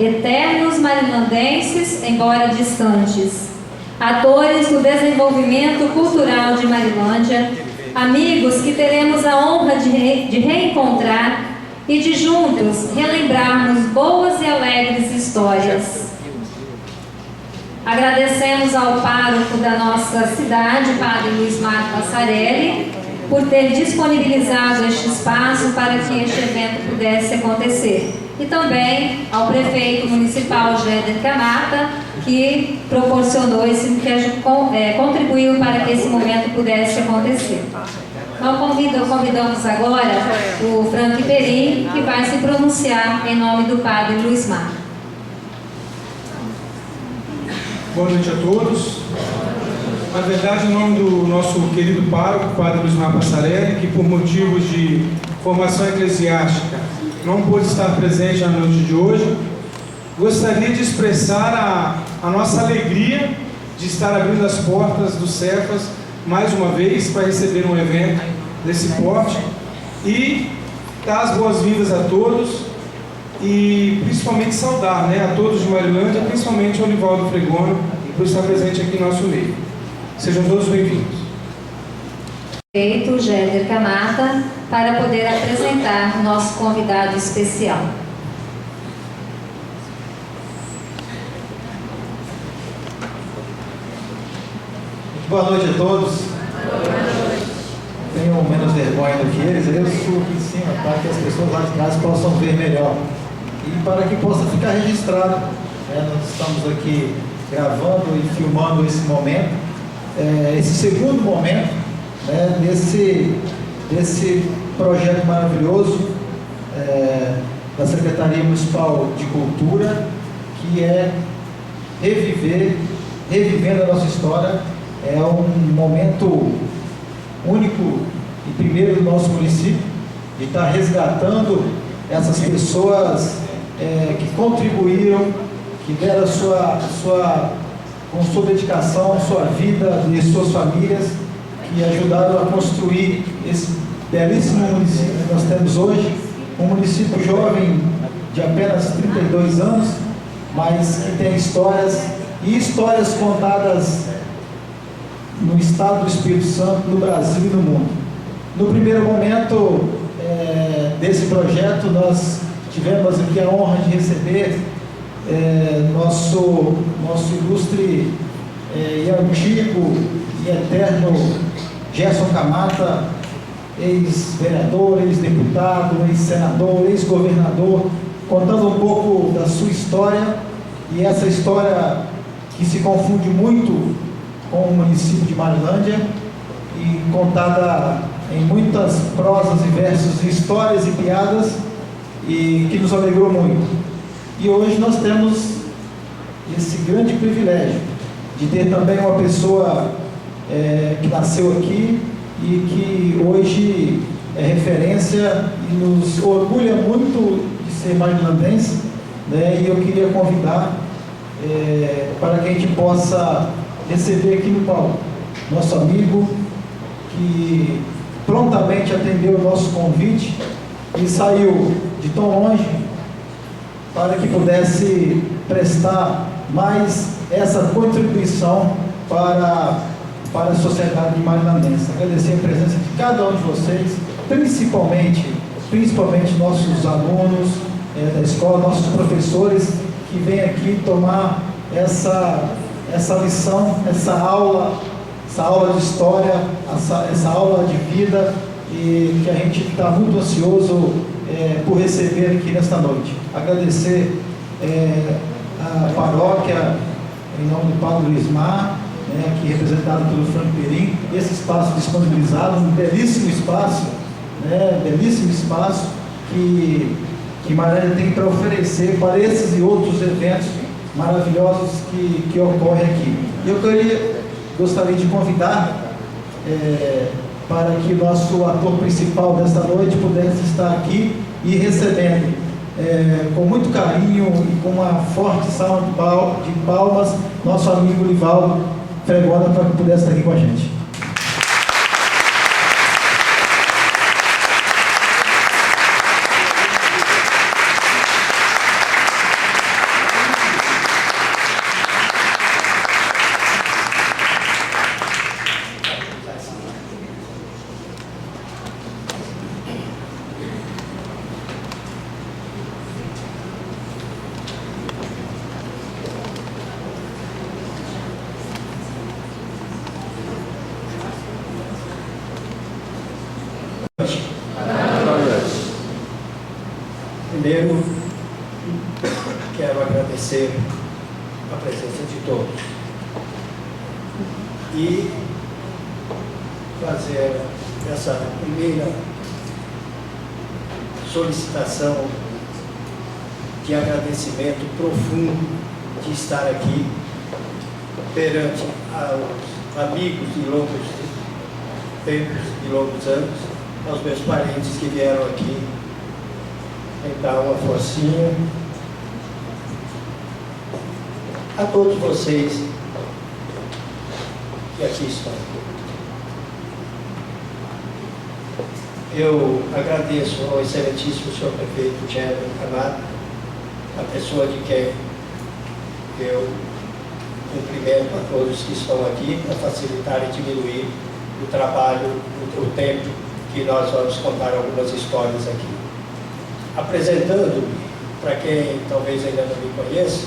eternos marilandenses, embora distantes, atores do desenvolvimento cultural de Marilândia, amigos que teremos a honra de reencontrar e de juntos relembrarmos boas e alegres histórias. Agradecemos ao pároco da nossa cidade, Padre Luiz Marco Passarelli, por ter disponibilizado este espaço para que este evento pudesse acontecer. E também ao prefeito municipal, Géder Camata, que proporcionou contribuiu para que esse momento pudesse acontecer. Então, convidamos agora o Frank Perim, que vai se pronunciar em nome do Padre Luiz Marco. Boa noite a todos. Na verdade, em nome do nosso querido pároco, Padre Luiz Marco Passarelli, que por motivos de formação eclesiástica não pôde estar presente na noite de hoje, gostaria de expressar a nossa alegria de estar abrindo as portas do Cefas mais uma vez para receber um evento desse porte e dar as boas-vindas a todos e principalmente saudar, a todos de Marilândia, principalmente ao Nivaldo Fregono, por estar presente aqui em nosso meio. Sejam todos bem-vindos. Prefeito Géder Camata, para poder apresentar o nosso convidado especial. Boa noite a todos. Tenho menos vergonha do que eles, eu subo aqui em cima para que as pessoas lá de casa possam ver melhor e para que possa ficar registrado. Nós estamos aqui gravando e filmando esse momento, esse segundo momento desse projeto maravilhoso da Secretaria Municipal de Cultura, que é revivendo a nossa história. É um momento único e primeiro do nosso município, de estar resgatando essas pessoas que contribuíram, que deram com sua dedicação, sua vida e suas famílias, que ajudaram a construir esse belíssimo município que nós temos hoje, um município jovem de apenas 32 anos, mas que tem histórias contadas no estado do Espírito Santo, no Brasil e no mundo. No primeiro momento desse projeto, nós tivemos aqui a honra de receber nosso ilustre e antigo e eterno Gerson Camata, ex-vereador, ex-deputado, ex-senador, ex-governador, contando um pouco da sua história, e essa história que se confunde muito com o município de Marilândia e contada em muitas prosas e versos, histórias e piadas, e que nos alegrou muito. E hoje nós temos esse grande privilégio de ter também uma pessoa que nasceu aqui e que hoje é referência e nos orgulha muito de ser marilandense, e eu queria convidar para que a gente possa receber aqui no palco nosso amigo, que prontamente atendeu o nosso convite e saiu de tão longe para que pudesse prestar mais essa contribuição para a sociedade marilandense. Agradecer a presença de cada um de vocês, principalmente nossos alunos da escola, nossos professores que vêm aqui tomar essa lição, essa aula de história, essa aula de vida, e que a gente está muito ansioso por receber aqui nesta noite. Agradecer a paróquia, em nome do Padre Luiz Mar, aqui representado pelo Frank Perim, esse espaço disponibilizado, um belíssimo espaço que Marília tem para oferecer para esses e outros eventos maravilhosos que ocorrem aqui. Eu gostaria de convidar para que o nosso ator principal desta noite pudesse estar aqui e recebendo com muito carinho e com uma forte salva de palmas nosso amigo Nivaldo Fregono, para que pudesse estar aqui com a gente. Primeiro, quero agradecer a presença de todos e fazer essa primeira solicitação de agradecimento profundo de estar aqui perante aos amigos de longos tempos e longos anos, aos meus parentes que vieram aqui dar uma forcinha, a todos vocês que aqui estão. Eu agradeço ao excelentíssimo senhor prefeito Gerson Camatta, a pessoa de quem eu cumprimento a todos que estão aqui para facilitar e diminuir o trabalho, o tempo que nós vamos contar algumas histórias aqui. Apresentando, para quem talvez ainda não me conheça,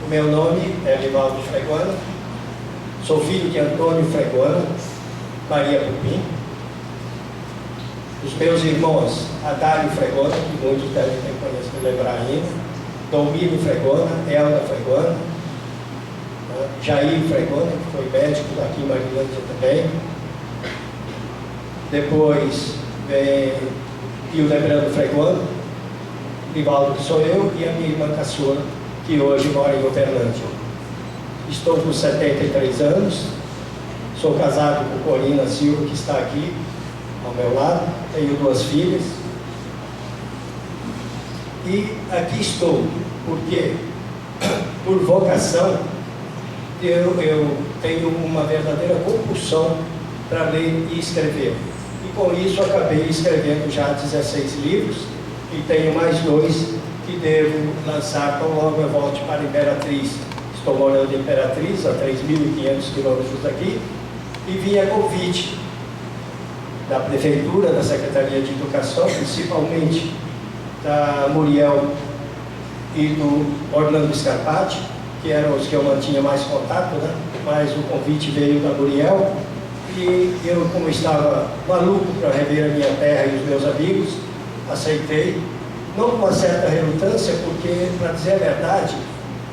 o meu nome é Livaldo Fregoana, sou filho de Antônio Fregoana, Maria Pupim. Os meus irmãos, Adário Fregoana, que muitos devem ter conhecido, lembrar ainda, Domínio Fregoana, Elda Fregoana, Jair Fregoana, que foi médico aqui em Marilândia também. Depois vem Hildebrando Fregoana, Livaldo, que sou eu, e a minha irmã caçula, que hoje mora em Uberlândia. Estou com 73 anos, sou casado com Corina Silva, que está aqui ao meu lado, tenho 2 filhas. E aqui estou, porque, por vocação, eu tenho uma verdadeira compulsão para ler e escrever. E com isso acabei escrevendo já 16 livros, e tenho mais 2 que devo lançar tão logo eu volte para Imperatriz. Estou morando em Imperatriz, a 3.500 quilômetros daqui, e vim a convite da Prefeitura, da Secretaria de Educação, principalmente da Muriel e do Orlando Scarpati, que eram os que eu mantinha mais contato, né? Mas o convite veio da Muriel, e eu, como estava maluco para rever a minha terra e os meus amigos, aceitei, não com uma certa relutância, porque, para dizer a verdade,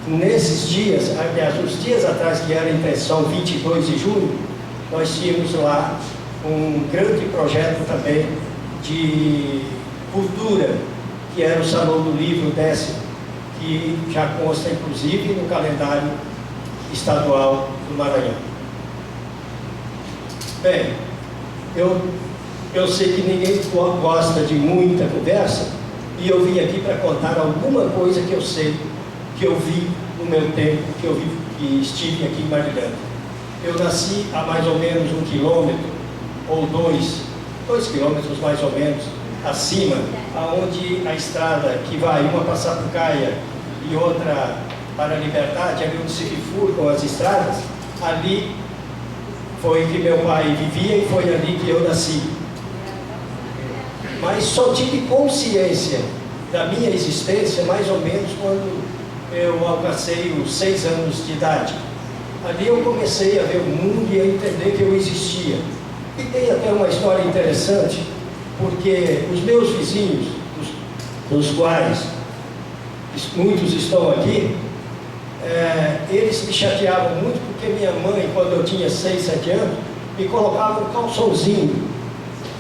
nesses dias, aliás, uns dias atrás, que era a intenção 22 de junho, nós tínhamos lá um grande projeto também de cultura, que era o Salão do Livro 10º, que já consta, inclusive, no calendário estadual do Maranhão. Bem, eu sei que ninguém gosta de muita conversa, e eu vim aqui para contar alguma coisa que eu sei, que eu vi no meu tempo, que estive aqui em Marilândia. Eu nasci a mais ou menos 1 quilômetro, ou 2 quilômetros mais ou menos, acima, aonde a estrada que vai, uma para Sapucaia e outra para a Liberdade, ali onde se bifurcam as estradas, ali foi que meu pai vivia e foi ali que eu nasci. Mas só tive consciência da minha existência mais ou menos quando eu alcancei os 6 anos de idade. Ali eu comecei a ver o mundo e a entender que eu existia. E tem até uma história interessante, porque os meus vizinhos, dos quais muitos estão aqui, eles me chateavam muito, porque minha mãe, quando eu tinha 6, 7 anos, me colocava um calçãozinho,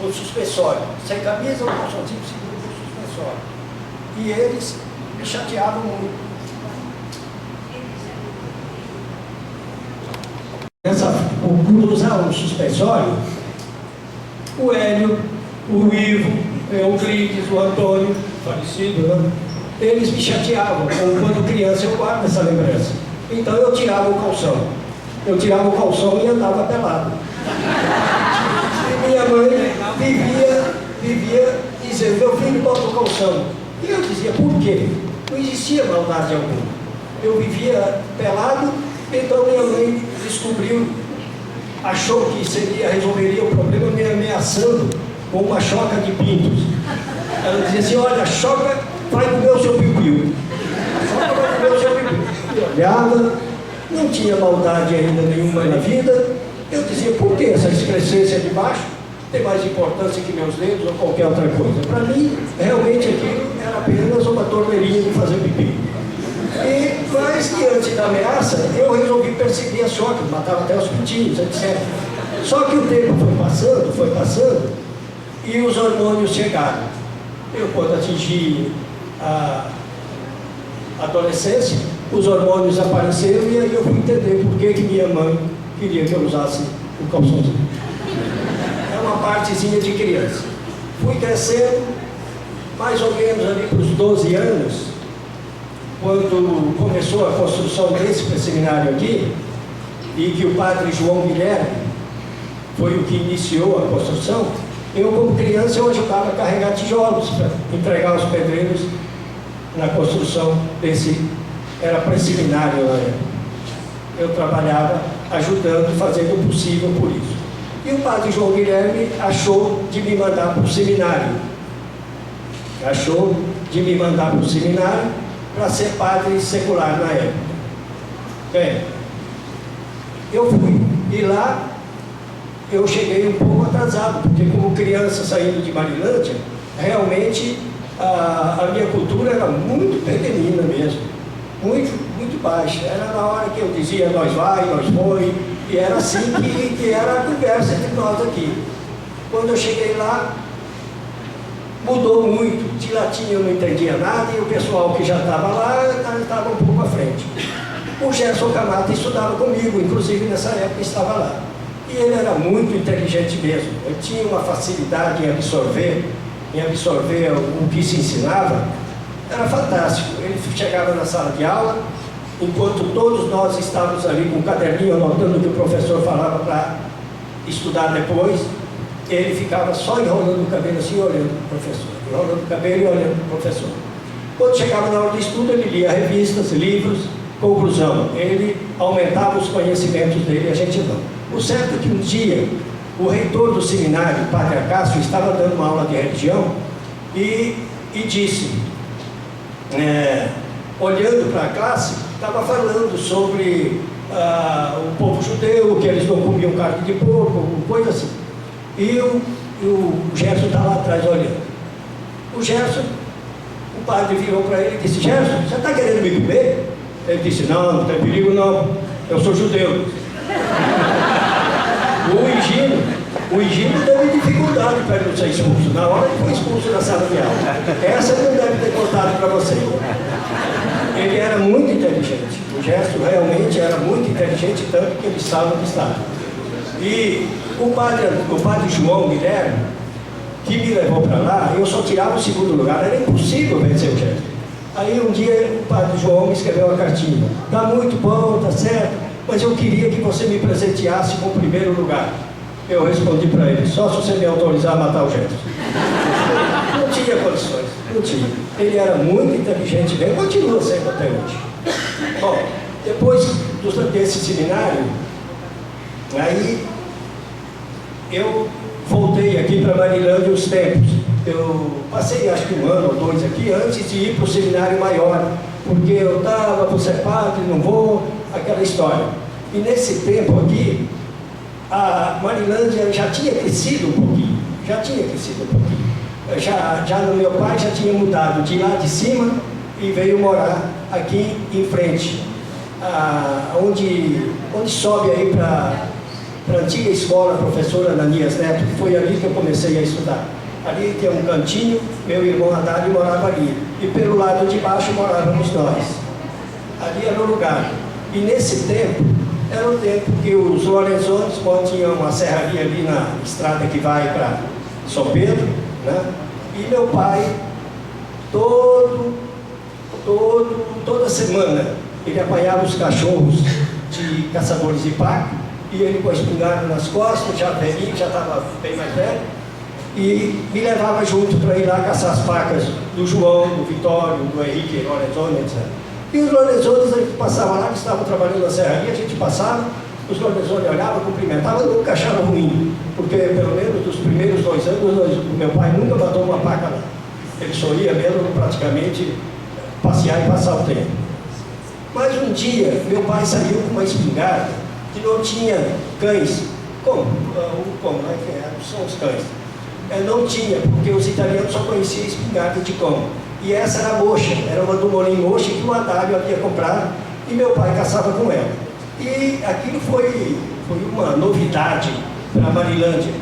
um suspensório, sem camisa, um calçãozinho seguro no suspensório. E eles me chateavam muito. Por usar um suspensório, o Hélio, o Ivo, o Euclides, o Antônio, falecido, né? Eles me chateavam, como quando criança eu guardo essa lembrança. Então eu tirava o calção. Eu tirava o calção e andava pelado. E minha mãe vivia dizendo, meu filho, bota o calção. E eu dizia, por quê? Não existia maldade alguma. Eu vivia pelado, então minha mãe descobriu, achou que resolveria o problema me ameaçando com uma choca de pintos. Ela dizia assim, olha, a choca vai comer o seu piu-piu. A choca vai comer o seu piu-piu. Eu olhava, não tinha maldade ainda nenhuma na vida. Eu dizia, por que essa excrescência de baixo? tem mais importância que meus dedos ou qualquer outra coisa. Para mim, realmente aquilo era apenas uma torneirinha de fazer pipi. Mas diante da ameaça, eu resolvi perseguir as chocas, matava até os pintinhos, etc. Só que o tempo foi passando, e os hormônios chegaram. Eu, quando atingi a adolescência, os hormônios apareceram, e aí eu fui entender por que minha mãe queria que eu usasse o calçãozinho. É uma partezinha de criança. Fui crescendo, mais ou menos ali para os 12 anos, quando começou a construção desse seminário aqui, e que o padre João Guilherme foi o que iniciou a construção, eu, como criança, eu ajudava a carregar tijolos para entregar aos pedreiros na construção desse, era pré-seminário na época. Eu trabalhava ajudando, fazendo o possível por isso. E o padre João Guilherme achou de me mandar para o seminário. Achou de me mandar para o seminário para ser padre secular na época. Bem, eu fui. E lá eu cheguei um pouco atrasado, porque como criança saindo de Marilândia, realmente a minha cultura era muito pequenina mesmo, muito baixa. Era na hora que eu dizia nós vai, nós foi, e era assim que era a conversa entre nós aqui. Quando eu cheguei lá, mudou muito. De latim eu não entendia nada, e o pessoal que já estava lá estava um pouco à frente. O Gerson Camata estudava comigo, inclusive nessa época estava lá. E ele era muito inteligente mesmo. Ele tinha uma facilidade em absorver o que se ensinava. Era fantástico. Ele chegava na sala de aula, enquanto todos nós estávamos ali com um caderninho anotando o que o professor falava para estudar depois, ele ficava só enrolando o cabelo assim, olhando para o professor, enrolando o cabelo e olhando para o professor. Quando chegava na hora de estudo, ele lia revistas, livros. Conclusão, ele aumentava os conhecimentos dele, a gente não. O certo é que um dia, o reitor do seminário, padre Acácio, estava dando uma aula de religião e disse, olhando para a classe, estava falando sobre o povo judeu, que eles não comiam carne de porco, coisa assim. E o Gerson está lá atrás olhando. O Gerson, o padre virou para ele e disse, Gerson, você está querendo me comer? Ele disse, não tem perigo não, eu sou judeu. O Higino teve dificuldade para ele não ser expulso. Na hora que foi expulso da sala de aula. Essa ele não deve ter contado para você. Ele era muito inteligente. O Gerson realmente era muito inteligente, tanto que ele estava onde estava. E o padre João Guilherme, que me levou para lá, eu só tirava o segundo lugar. Era impossível vencer o Gerson. Aí um dia o padre João me escreveu uma cartinha. Tá muito bom, tá certo, mas eu queria que você me presenteasse com o primeiro lugar. Eu respondi para ele, só se você me autorizar a matar o Gerson. Não tinha condições, não tinha. Ele era muito inteligente mesmo, continua sendo até hoje. Bom, depois desse seminário, aí eu voltei aqui para Marilândia uns tempos. Eu passei acho que 1 ano ou 2 aqui antes de ir para o seminário maior, porque eu estava para ser padre, não vou, aquela história. E nesse tempo aqui, a Marilândia já tinha crescido um pouquinho, Já no meu pai já tinha mudado de lá de cima e veio morar aqui em frente, onde sobe aí para a antiga escola, a professora Ananias Neto, que foi ali que eu comecei a estudar. Ali tem um cantinho, meu irmão Haddad morava ali, e pelo lado de baixo morávamos nós. Ali era o lugar. E nesse tempo, era o tempo que os Lorenzones tinham uma serraria ali na estrada que vai para São Pedro, né? E meu pai, toda semana, ele apanhava os cachorros de caçadores de paca, e ele com a espingarda nas costas, já velhinho, já estava bem mais velho, e me levava junto para ir lá caçar as pacas do João, do Vitório, do Henrique Lorenzoni, etc. E os Lorenzones, a gente passava lá, que estavam trabalhando na serraria, a gente passava, os Lorenzoni olhavam, cumprimentavam, nunca acharam ruim, porque pelo menos nos primeiros 2 anos, o meu pai nunca matou uma paca lá. Ele só ia mesmo praticamente passear e passar o tempo. Mas um dia, meu pai saiu com uma espingarda, que não tinha cães, Como? Como é que são os cães? Não tinha, porque os italianos só conheciam espingarda de cão. E essa era a mocha, era uma do Molim Mocha que o Adalho havia comprado e meu pai caçava com ela. E aquilo foi uma novidade para a Marilândia.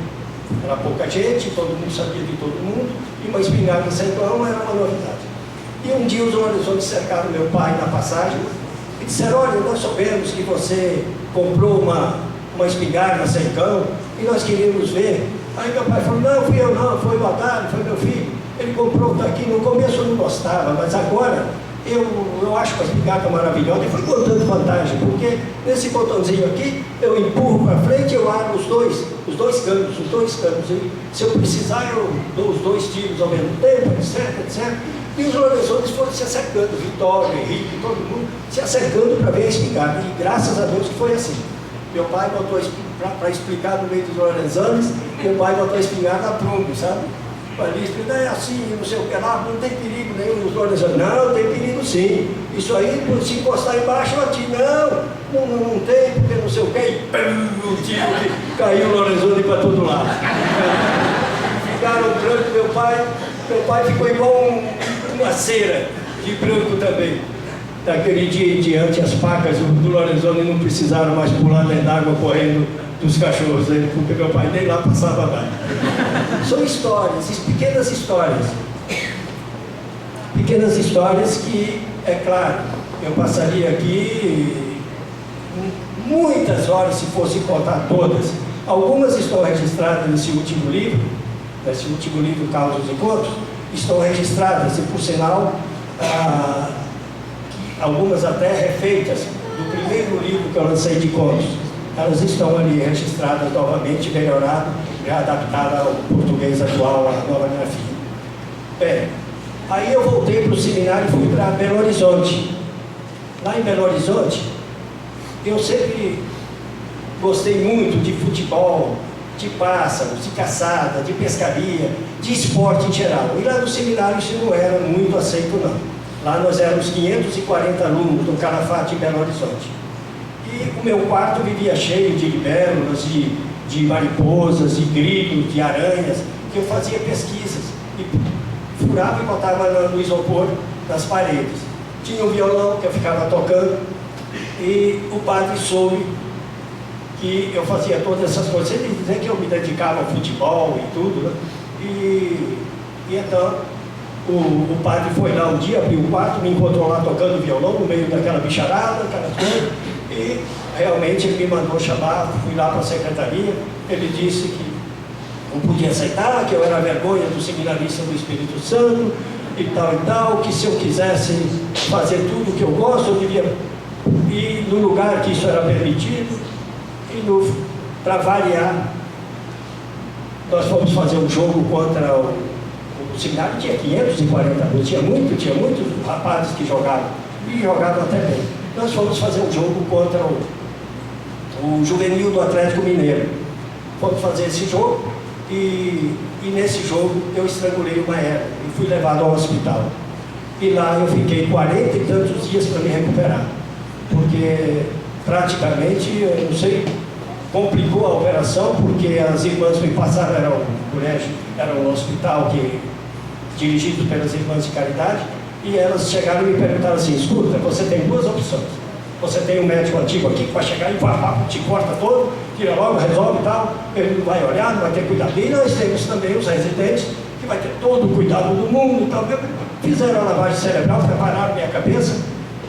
Era pouca gente, todo mundo sabia de todo mundo, e uma espingarda sem cão era uma novidade. E um dia os horizontes cercaram meu pai na passagem e disseram: olha, nós soubemos que você comprou uma espingarda sem cão e nós queríamos ver. Aí meu pai falou: não, fui eu não, foi o Adalho, foi meu filho. Ele comprou aqui, no começo eu não gostava, mas agora eu acho que a espingarda maravilhosa. E fui contando vantagem, porque nesse botãozinho aqui eu empurro para frente, eu abro os dois canos. E se eu precisar eu dou os 2 tiros ao mesmo tempo, etc. E os Lorenzones foram se acercando, Vitório, Henrique, todo mundo se acercando para ver a espingarda. E graças a Deus que foi assim. Meu pai botou para explicar no meio dos Lorenzones, meu pai botou a espingarda a prumo, sabe? Ali explicar, é assim, não sei o que lá, não tem perigo nenhum. Os Lorenzones: não, tem perigo sim. Isso aí, se encostar embaixo, eu atiro. Não tem, porque não sei o que. E o tiro que caiu o Lorenzoni para todo lado. Ficaram branco, meu pai ficou igual uma cera de branco também. Daquele dia em diante, as pacas do Lorenzoni não precisaram mais pular dentro d'água correndo dos cachorros, porque meu pai nem lá passava nada. São histórias, pequenas histórias. Pequenas histórias que, é claro, eu passaria aqui muitas horas se fosse contar todas. Algumas estão registradas nesse último livro, Causos e Contos, estão registradas, e por sinal, algumas até refeitas do primeiro livro que eu lancei de contos. Elas estão ali registradas novamente, melhorado, readaptada ao português atual, à nova grafia. Bem, aí eu voltei para o seminário e fui para Belo Horizonte. Lá em Belo Horizonte, eu sempre gostei muito de futebol, de pássaros, de caçada, de pescaria, de esporte em geral. E lá no seminário isso não era muito aceito, não. Lá nós éramos 540 alunos no Calafate, em Belo Horizonte. E o meu quarto vivia cheio de libélulas, de mariposas, de grilos, de aranhas, que eu fazia pesquisas e furava e botava no isopor das paredes. Tinha um violão que eu ficava tocando e o padre soube que eu fazia todas essas coisas. Ele dizia que eu me dedicava ao futebol e tudo, né? E então o padre foi lá um dia, abriu o quarto, me encontrou lá tocando violão no meio daquela bicharada, aquela coisa, e realmente ele me mandou chamar. Fui lá para a secretaria. Ele disse que não podia aceitar, que eu era a vergonha do seminarista do Espírito Santo e tal, que se eu quisesse fazer tudo o que eu gosto, eu devia ir no lugar que isso era permitido. E para variar, nós fomos fazer um jogo contra o seminário. Tinha 540 alunos, tinha muitos rapazes que jogavam, e jogavam até bem. Nós fomos fazer um jogo contra o juvenil do Atlético Mineiro. Fomos fazer esse jogo e nesse jogo eu estrangulei uma hérnia e fui levado ao hospital. E lá eu fiquei 40 e tantos dias para me recuperar, porque praticamente, eu não sei, complicou a operação, porque as irmãs me passaram, era um hospital dirigido pelas irmãs de caridade, e elas chegaram e me perguntaram assim: escuta, você tem 2 opções. Você tem um médico antigo aqui que vai chegar e te corta todo, tira logo, resolve e tal, ele não vai olhar, não vai ter cuidado. E nós temos também os residentes, que vai ter todo o cuidado do mundo e tal. Fizeram a lavagem cerebral, prepararam minha cabeça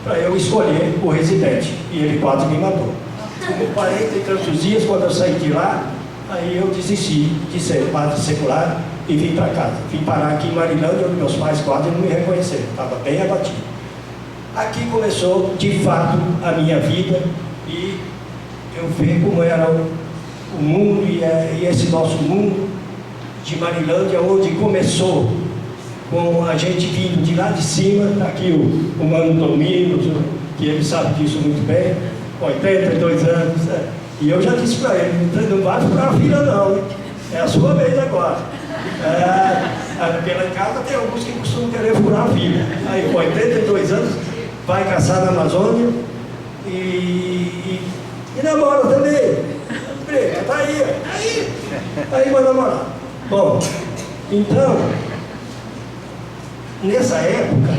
para eu escolher o residente, e ele quase me matou. Com 40 e tantos dias, quando eu saí de lá, aí eu desisti de ser padre secular e vim para casa. Vim parar aqui em Marilândia, onde meus pais quase não me reconheceram, estava bem abatido. Aqui começou, de fato, a minha vida, e eu vi como era o mundo, e esse nosso mundo de Marilândia, onde começou com a gente vindo de lá de cima. Está aqui o Mano Domingos, que ele sabe disso muito bem, 82 anos, né? E eu já disse para ele: não vai furar a fila não, é a sua vez agora. Porque lá em casa tem alguns que costumam querer furar a fila. Aí, com 82 anos, vai caçar na Amazônia e namora também. Preta, tá aí, aí meu namorado. Bom, então, nessa época,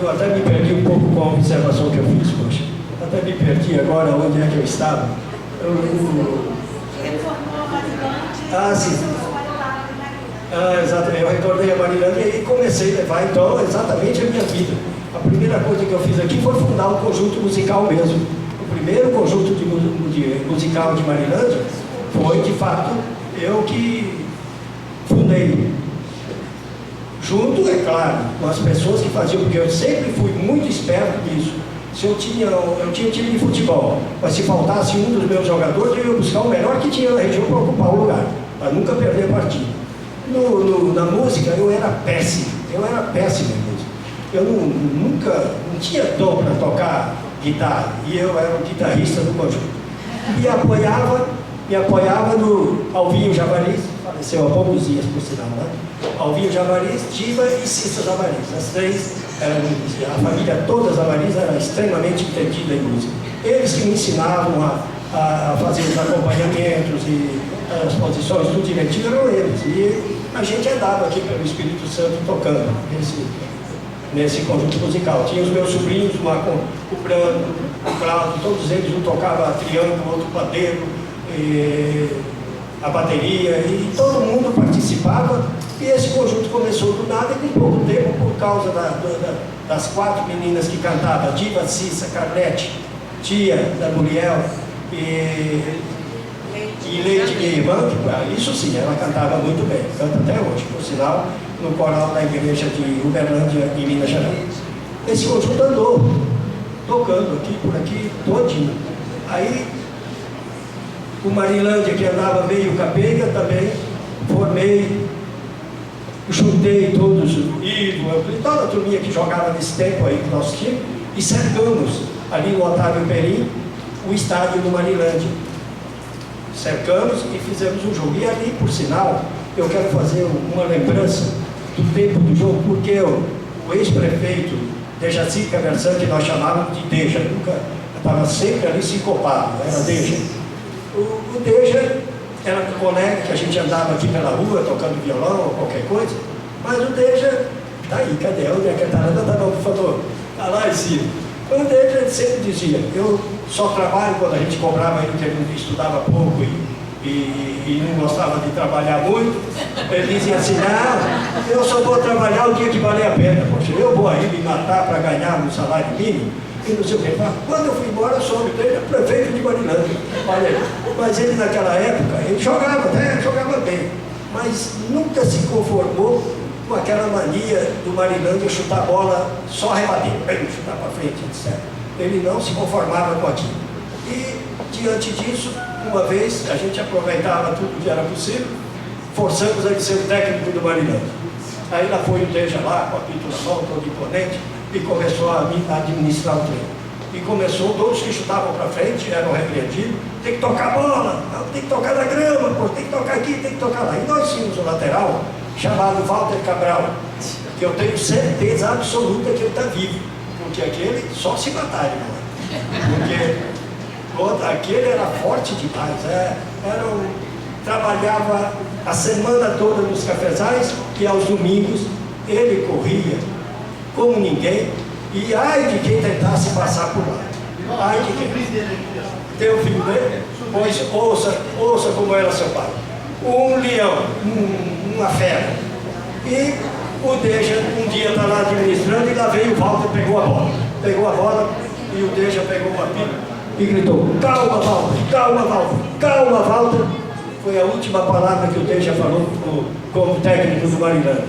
eu até me perdi um pouco com a observação que eu fiz, poxa. Até me perdi agora onde é que eu estava. Sim. Exatamente, eu retornei a Marilândia e comecei a levar então exatamente a minha vida. A primeira coisa que eu fiz aqui foi fundar um conjunto musical mesmo. O primeiro conjunto musical de Marilândia foi, de fato, eu que fundei. Junto, é claro, com as pessoas que faziam, porque eu sempre fui muito esperto nisso. Se eu tinha um time de futebol, mas se faltasse um dos meus jogadores, eu ia buscar o melhor que tinha na região para ocupar o lugar, para nunca perder a partida. Na música eu era péssimo em música. Eu nunca tinha dom para tocar guitarra, e eu era o guitarrista do conjunto. Me apoiava no Alvinho Javariz, faleceu há poucos dias, por sinal, né? Alvinho Javariz, Diva e Cissa Javariz. As três, a família toda Javariz era extremamente entendida em música. Eles que me ensinavam a fazer os acompanhamentos e as posições, tudo direitinho, eram eles. E a gente andava aqui pelo Espírito Santo tocando nesse conjunto musical. Tinha os meus sobrinhos, o Brando, o Claudio, todos eles, um tocava triângulo, outro pandeiro, a bateria, e todo mundo participava. E esse conjunto começou do nada, e com pouco tempo, por causa das 4 meninas que cantavam, Diva, Cissa, Carlete, Tia, da Muriel e Leite de Irmã, isso sim, ela cantava muito bem, canta até hoje, por sinal, no coral da igreja de Uberlândia, em Minas Gerais. Esse conjunto andou tocando aqui, por aqui, todinho. Aí, o Marilândia, que andava meio capenga, também formei, juntei todos, toda a turminha que jogava nesse tempo aí do nosso time, e cercamos ali no Otávio Perim o estádio do Marilândia. Cercamos e fizemos um jogo. E ali, por sinal, eu quero fazer uma lembrança do tempo do jogo, porque o ex-prefeito Dejaci Caversan, que nós chamávamos de Deja, nunca estava sempre ali sincopado, era Deja. O Deja era um colega que a gente andava aqui pela rua tocando violão ou qualquer coisa, mas o Deja, tá aí, cadê? Onde é que está? Por favor, está lá em cima. O Deja sempre dizia, eu só trabalho quando a gente cobrava ele, que ele estudava pouco e não gostava de trabalhar muito. Ele dizia assim, não, eu só vou trabalhar o dia que valer a pena, poxa, eu vou aí me matar para ganhar um salário mínimo, e não sei o que. Quando eu fui embora, soube dele, prefeito de Marilândia. Olha aí. Mas ele naquela época, ele jogava, né? Jogava bem, mas nunca se conformou com aquela mania do Marilândia chutar a bola só rebater, chutar para frente, etc. Ele não se conformava com aquilo. E, diante disso, uma vez, a gente aproveitava tudo que era possível, forçamos ele a ser o técnico do Marilândia. Aí lá foi o Deja lá, com a apito na mão, todo imponente, e começou a administrar o treino. E começou, todos que chutavam para frente eram repreendidos, tem que tocar a bola, tem que tocar na grama, pô, tem que tocar aqui, tem que tocar lá. E nós tínhamos um lateral chamado Walter Cabral, que eu tenho certeza absoluta que ele está vivo, porque aquele só se batalha, porque aquele era forte demais, trabalhava a semana toda nos cafezais, e aos domingos ele corria como ninguém, e ai de quem tentasse passar por lá. Ai de quem. Teu filho dele? Pois ouça como era seu pai. Um leão, uma fera. E o Deja um dia está lá administrando, e lá veio o Walter, pegou a bola, e o Deja pegou uma pilha e gritou, calma Walter, calma Walter, calma Walter. Foi a última palavra que o Deja falou como técnico do Marilândia.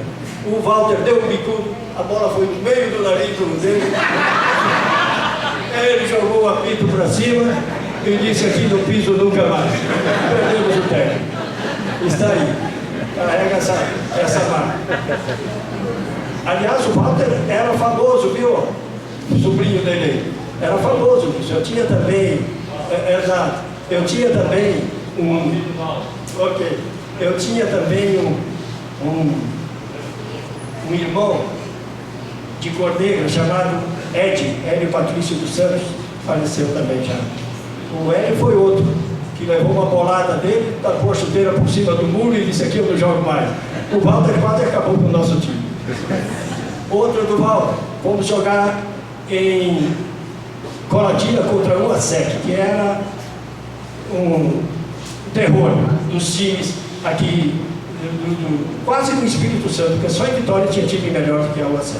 O Walter deu um bicudo, a bola foi no meio do nariz dele. Ele jogou o apito para cima e disse, aqui no piso nunca mais. Perdemos o técnico. Está aí. Carrega essa marca. Aliás, o Walter era famoso, viu? O sobrinho dele era famoso nisso. Eu tinha também, eu tinha também um irmão de cor negra chamado Hélio Patrício dos Santos, faleceu também já. O Hélio foi outro que levou uma bolada dele, tapou a chuteira por cima do muro e disse: aqui eu não jogo mais. O Walter quase acabou com o nosso time. Outra do Walter, fomos jogar em Colatina contra o ASEC, que era um terror dos times aqui, quase no Espírito Santo, porque só em Vitória tinha time melhor do que a UASEC.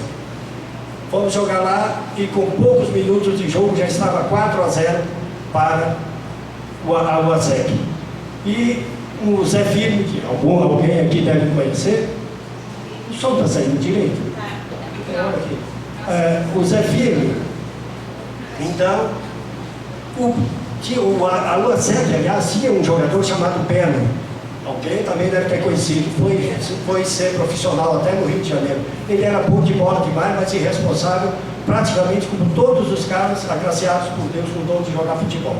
Fomos jogar lá e com poucos minutos de jogo já estava 4-0 para a UASEC. E o Zé Firme, que alguém aqui deve conhecer, o som está saindo direito. O Zé Firme, então, a UASEC, aliás, tinha um jogador chamado Peno. Alguém também deve ter conhecido, foi ser profissional até no Rio de Janeiro. Ele era bom de bola demais, mas irresponsável, praticamente como todos os caras agraciados por Deus com o dom de jogar futebol.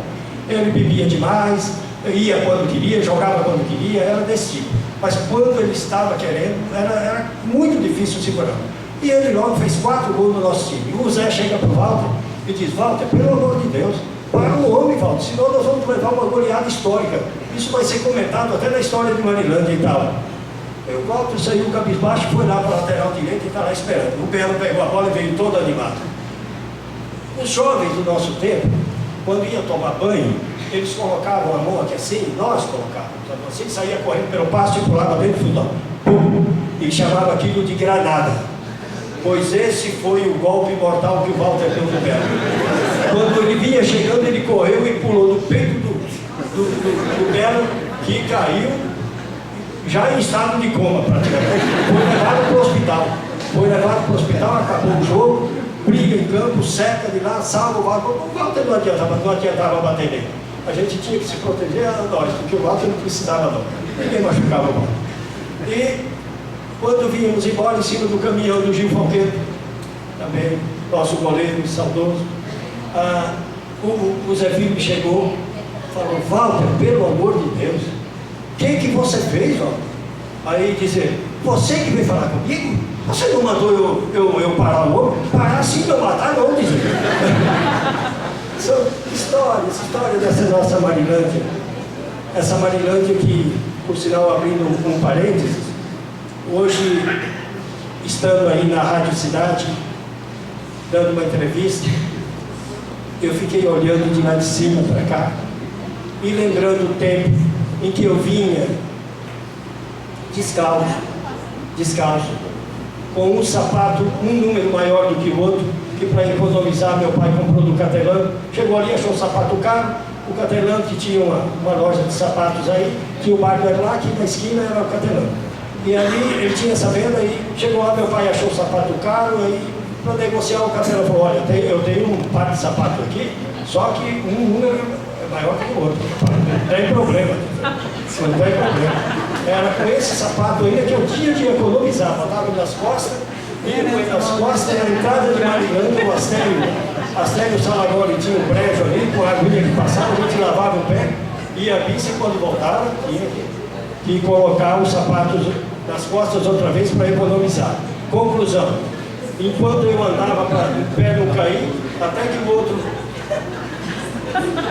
Ele bebia demais, ia quando queria, jogava quando queria, era desse tipo. Mas quando ele estava querendo, era muito difícil segurar. E ele logo fez 4 gols no nosso time. O Zé chega para o Walter e diz: Walter, pelo amor de Deus, para o homem, Walter, senão nós vamos levar uma goleada histórica. Isso vai ser comentado até na história de Marilândia e tal. O Walter saiu cabisbaixo, foi lá para a lateral direita e está lá esperando. O Belo pegou a bola e veio todo animado. Os jovens do nosso tempo, quando iam tomar banho, eles colocavam a mão aqui assim, nós colocávamos. Assim, saía correndo pelo pasto e pulava dentro do fundão. Pum! E chamava aquilo de granada. Pois esse foi o golpe mortal que o Walter deu no Belo. Quando ele vinha chegando, ele correu e pulou no peito do Belo, que caiu já em estado de coma praticamente. Foi levado para o hospital. Acabou o jogo, briga em campo, seca de lá, salva o Walter. O Walter não adiantava bater nele. A gente tinha que se proteger a nós, porque o Walter não precisava não. Ninguém machucava o Walter. E quando vínhamos embora em cima do caminhão do Gil Falqueiro, também nosso goleiro saudoso, o Zé Firme chegou, falou: Walter, pelo amor de Deus, o que você fez, Walter? Aí dizer: você que veio falar comigo? Você não mandou eu parar o homem? Parar sim, eu matar não, dizer. São histórias dessa nossa Marilândia. Essa Marilândia que, por sinal, abrindo um parênteses, hoje, estando aí na Rádio Cidade, dando uma entrevista, eu fiquei olhando de lá de cima para cá e lembrando o tempo em que eu vinha descalço, com um sapato, um número maior do que o outro, que para economizar meu pai comprou do Catelã. Chegou ali, achou um sapato caro. O Catelã, que tinha uma loja de sapatos aí, tinha o bar do lá, aqui na esquina era o Catelã. E ali ele tinha essa venda e chegou lá, meu pai achou um sapato caro, aí para negociar o Catelã falou: olha, eu tenho um par de sapatos aqui, só que um número é maior que o outro. Não tem problema. Não tem problema. Era com esse sapato ainda que eu tinha de economizar, botava nas costas, ia nas costas, na entrada de Marilândia, o Astélio Salagoli tinha um brejo ali, com a agulha que passava, a gente lavava o pé, e a bici quando voltava, tinha que colocar os sapatos nas costas outra vez para economizar. Conclusão: enquanto eu andava para o pé não cair, até que o outro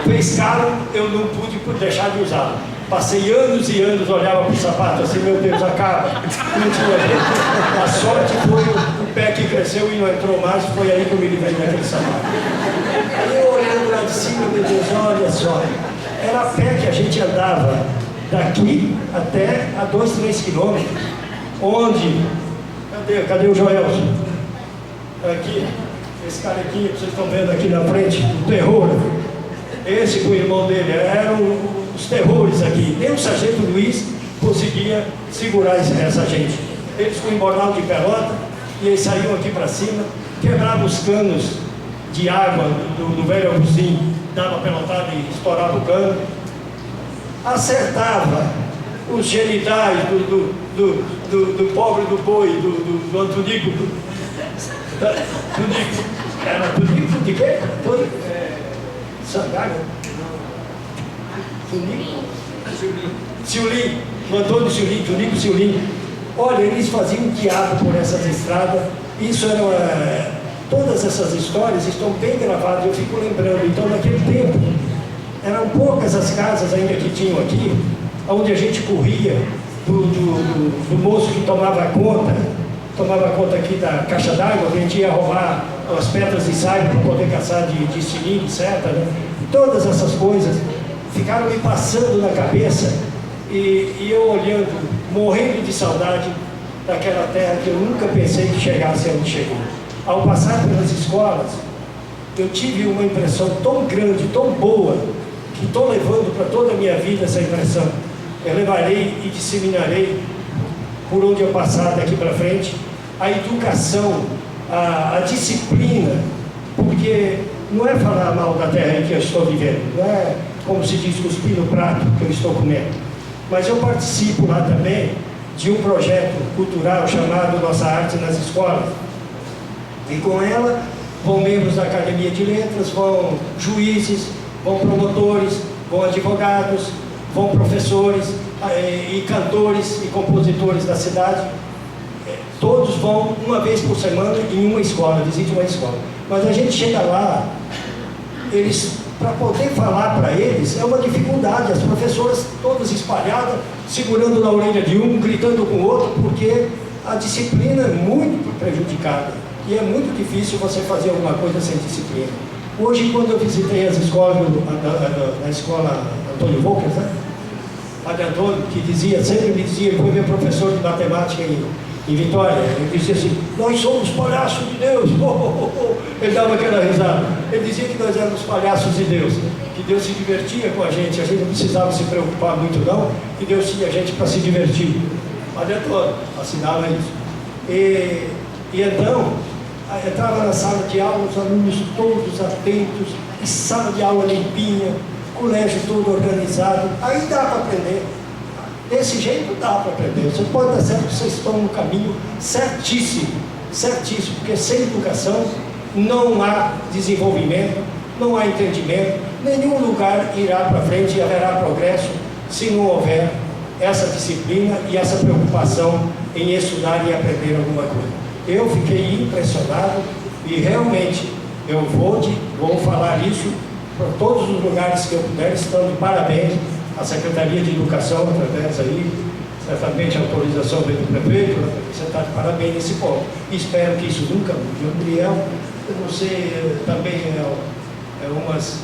fez caro, eu não pude deixar de usá-lo. Passei anos e anos, olhava para o sapato assim: meu Deus, acaba. Não tinha jeito. A sorte foi o pé que cresceu e não entrou mais, foi aí que eu me livrei daquele sapato. Aí eu olhando lá de cima, meu Deus, olha só, era a pé que a gente andava daqui até a 2-3 quilômetros, onde, cadê o Joelson? Aqui, esse carequinha que vocês estão vendo aqui na frente, o terror. Esse com o irmão dele, eram os terrores aqui. Nem o sargento Luiz conseguia segurar essa gente. Eles com o embornal de pelota, e eles saíam aqui para cima, quebravam os canos de água do velho Agostinho, dava pelotada e estourava o cano. Acertava os genitais do pobre do boi, do Antonico, era Antonico de quê? Sangalho? Ciulim, o Antônio Ciulim, Tonico Ciulim. Olha, eles faziam um diabo por essas estradas. Isso era... todas essas histórias estão bem gravadas, eu fico lembrando. Então, naquele tempo, Eram poucas as casas ainda que tinham aqui, onde a gente corria do moço que tomava conta aqui da caixa d'água, que a gente ia roubar as pedras de saio para poder caçar de estilingue, etc. Né? Todas essas coisas ficaram me passando na cabeça e eu olhando, morrendo de saudade daquela terra que eu nunca pensei que chegasse onde chegou. Ao passar pelas escolas, eu tive uma impressão tão grande, tão boa, que estou levando para toda a minha vida essa impressão. Eu levarei e disseminarei por onde eu passar daqui para frente a educação, a disciplina, porque não é falar mal da terra que eu estou vivendo, não é como se diz cuspir no prato que eu estou comendo, mas eu participo lá também de um projeto cultural chamado Nossa Arte nas Escolas, e com ela vão membros da Academia de Letras, vão juízes, vão promotores, vão advogados, vão professores e cantores e compositores da cidade. Todos vão uma vez por semana em uma escola, visite uma escola. Mas a gente chega lá, para poder falar para eles, é uma dificuldade. As professoras todas espalhadas, segurando na orelha de um, gritando com o outro, porque a disciplina é muito prejudicada. E é muito difícil você fazer alguma coisa sem disciplina. Hoje, quando eu visitei as escolas, na escola Antônio Volkers, né? Padre Antônio, que sempre me dizia, ele foi meu professor de matemática em Vitória, ele dizia assim, nós somos palhaços de Deus. Ele dava aquela risada. Ele dizia que nós éramos palhaços de Deus, que Deus se divertia com a gente não precisava se preocupar muito não, que Deus tinha a gente para se divertir. Padre Antônio assinava isso. E então, entrava na sala de aula, os alunos todos atentos, e sala de aula limpinha, colégio todo organizado, aí dá para aprender. Desse jeito dá para aprender. Você pode estar certo que vocês estão no caminho certíssimo, certíssimo, porque sem educação não há desenvolvimento, não há entendimento, nenhum lugar irá para frente e haverá progresso se não houver essa disciplina e essa preocupação em estudar e aprender alguma coisa. Eu fiquei impressionado e realmente eu vou falar isso para todos os lugares que eu puder, estão de parabéns à Secretaria de Educação, através aí, certamente a autorização veio do prefeito, você está de parabéns nesse ponto. Espero que isso nunca mude. O Gabriel, eu não sei, também umas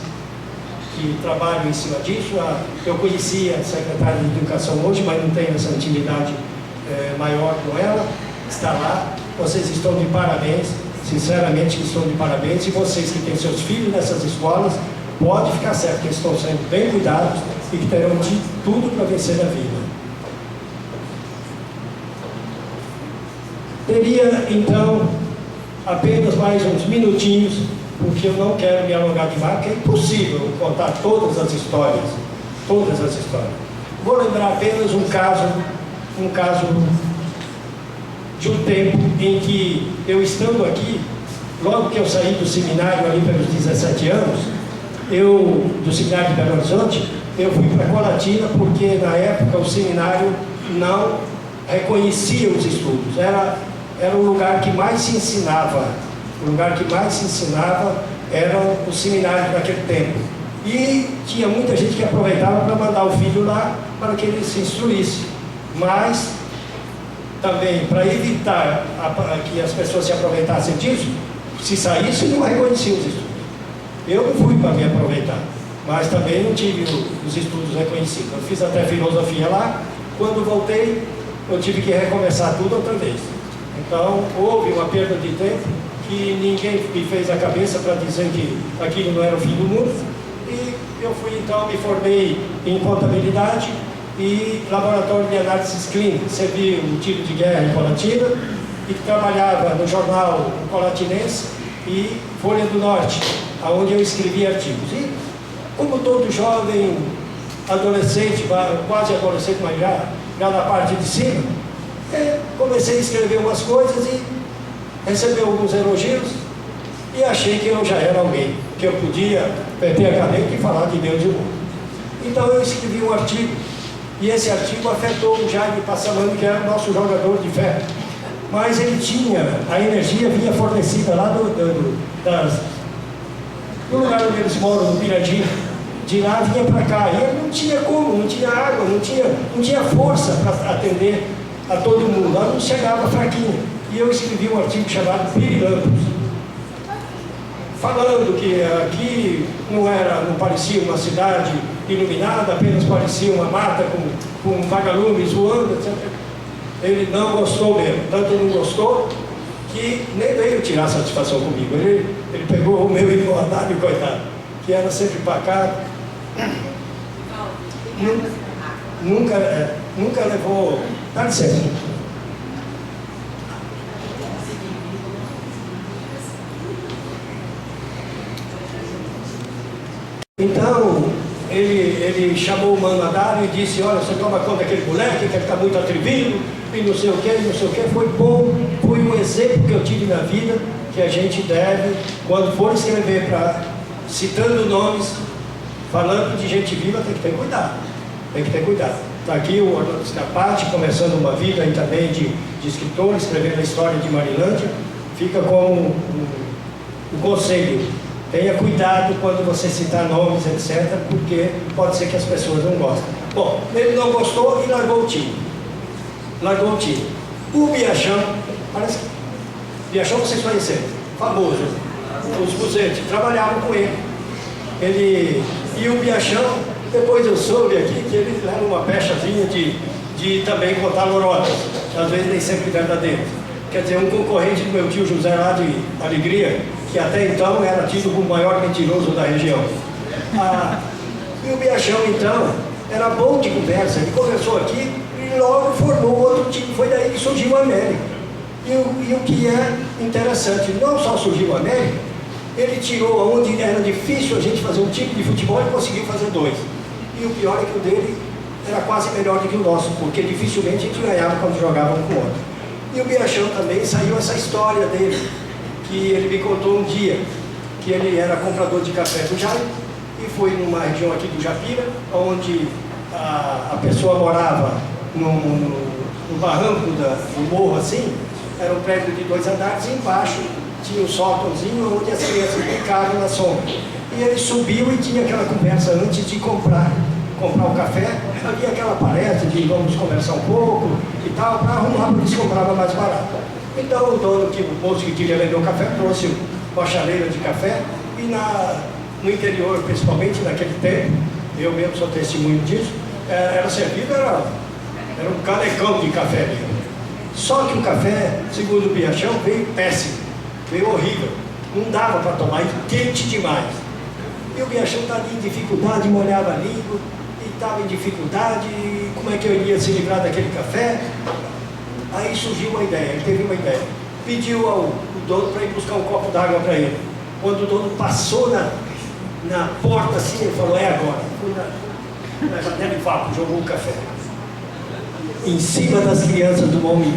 que trabalham em cima disso. Eu conhecia a secretária de Educação hoje, mas não tenho essa intimidade maior com ela, está lá. Vocês estão de parabéns, sinceramente estão de parabéns, e vocês que têm seus filhos nessas escolas, pode ficar certo que eles estão sendo bem cuidados e que terão de tudo para vencer na vida. Teria, então, apenas mais uns minutinhos, porque eu não quero me alongar demais, porque é impossível contar todas as histórias, todas as histórias. Vou lembrar apenas um caso de um tempo em que eu estando aqui, logo que eu saí do seminário ali pelos 17 anos, do seminário de Belo Horizonte, eu fui para Colatina, porque na época o seminário não reconhecia os estudos, era o lugar que mais se ensinava, era o seminário daquele tempo, e tinha muita gente que aproveitava para mandar o filho lá para que ele se instruísse, mas também para evitar que as pessoas se aproveitassem disso, se saísse não reconhecia os estudos. Eu não fui para me aproveitar, mas também não tive os estudos reconhecidos. Eu fiz até filosofia lá, quando voltei eu tive que recomeçar tudo outra vez. Então houve uma perda de tempo que ninguém me fez a cabeça para dizer que aquilo não era o fim do mundo, e eu fui então, me formei em contabilidade e laboratório de análises clínicas, servi um tiro de guerra em Colatina e trabalhava no jornal colatinense e Folha do Norte, onde eu escrevia artigos. E como todo jovem, adolescente, quase adolescente, mas já na parte de cima, comecei a escrever umas coisas e recebi alguns elogios e achei que eu já era alguém, que eu podia meter a caneta e falar de Deus e o mundo. Então eu escrevi um artigo, e esse artigo afetou o Jaime Passamano, que era o nosso jogador de fé. Mas ele tinha, a energia vinha fornecida lá do lugar onde eles moram, no Piradinho. de lá vinha para cá. E ele não tinha como, não tinha água, não tinha força para atender a todo mundo. Ela não chegava fraquinha. E eu escrevi um artigo chamado Pirilampos, falando que aqui não parecia uma cidade iluminada, apenas parecia uma mata com vagalumes voando, etc. Ele não gostou mesmo, tanto não gostou que nem veio tirar satisfação comigo. Ele pegou o meu irmão Haddad, coitado, que era sempre pacato, nunca levou. Dá licença. Então, ele chamou o Mano Haddad e disse: olha, você toma conta daquele moleque que está muito atrevido, e não sei o que. Foi bom, foi um exemplo que eu tive na vida, que a gente deve, quando for escrever, citando nomes, falando de gente viva, tem que ter cuidado. Tem que ter cuidado. Está aqui o Orlando Scarpati, começando uma vida aí também de escritor, escrevendo a história de Marilândia. Fica como um conselho. Tenha cuidado quando você citar nomes, etc., porque pode ser que as pessoas não gostem. Bom, ele não gostou e largou o time. O Biachão, parece que Biachão vocês conheceram, famoso, os Buzetti, trabalhavam com ele. E o Biachão, depois eu soube aqui que ele era uma pechazinha de também contar lorotas, às vezes nem sempre verdadeiras. Quer dizer, um concorrente do meu tio José lá de Alegria, que até então era tido como o maior mentiroso da região. E o Biachão, então, era bom de conversa. Ele conversou aqui e logo formou outro time. Foi daí que surgiu o América. E o que é interessante, não só surgiu o América, ele tirou onde era difícil a gente fazer um time de futebol e conseguiu fazer dois. E o pior é que o dele era quase melhor do que o nosso, porque dificilmente a gente ganhava quando jogava um com o outro. E o Biachão também saiu essa história dele, que ele me contou um dia, que ele era comprador de café do Jair, e foi numa região aqui do Japira, onde a pessoa morava no barranco do morro assim, era um prédio de 2 andares, e embaixo tinha um sótãozinho onde as crianças brincavam na sombra. E ele subiu e tinha aquela conversa antes de comprar o café, havia aquela palestra de vamos conversar um pouco e tal, para arrumar, porque eles compravam mais barato. Então o dono, o moço que queria vender o café, trouxe uma chaleira de café, e no interior, principalmente naquele tempo, eu mesmo sou testemunho disso, era servido, era um canecão de café mesmo. Só que o café, segundo o Biachão, veio péssimo, veio horrível, não dava para tomar, quente demais. E o Biachão estava em dificuldade, molhava a língua, e estava em dificuldade, como é que eu iria se livrar daquele café? Aí surgiu uma ideia, ele teve uma ideia. Pediu ao dono para ir buscar um copo d'água para ele. Quando o dono passou na porta assim, ele falou: é agora. Foi na janela e vapo, jogou o café em cima das crianças do Mombi.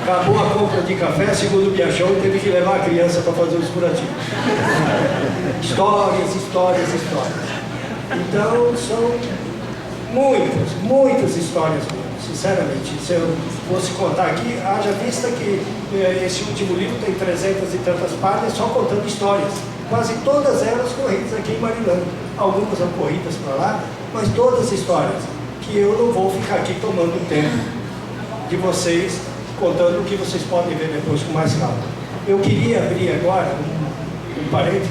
Acabou a compra de café, segundo o Biachão, teve que levar a criança para fazer o escurativo. Histórias. Então, são muitas histórias mesmo. Sinceramente, se eu fosse contar aqui, haja vista que esse último livro tem 300 e tantas páginas só contando histórias. Quase todas elas corridas aqui em Marilândia. Algumas são corridas para lá, mas todas histórias que eu não vou ficar aqui tomando o tempo de vocês, contando o que vocês podem ver depois com mais calma. Eu queria abrir agora um parênteses,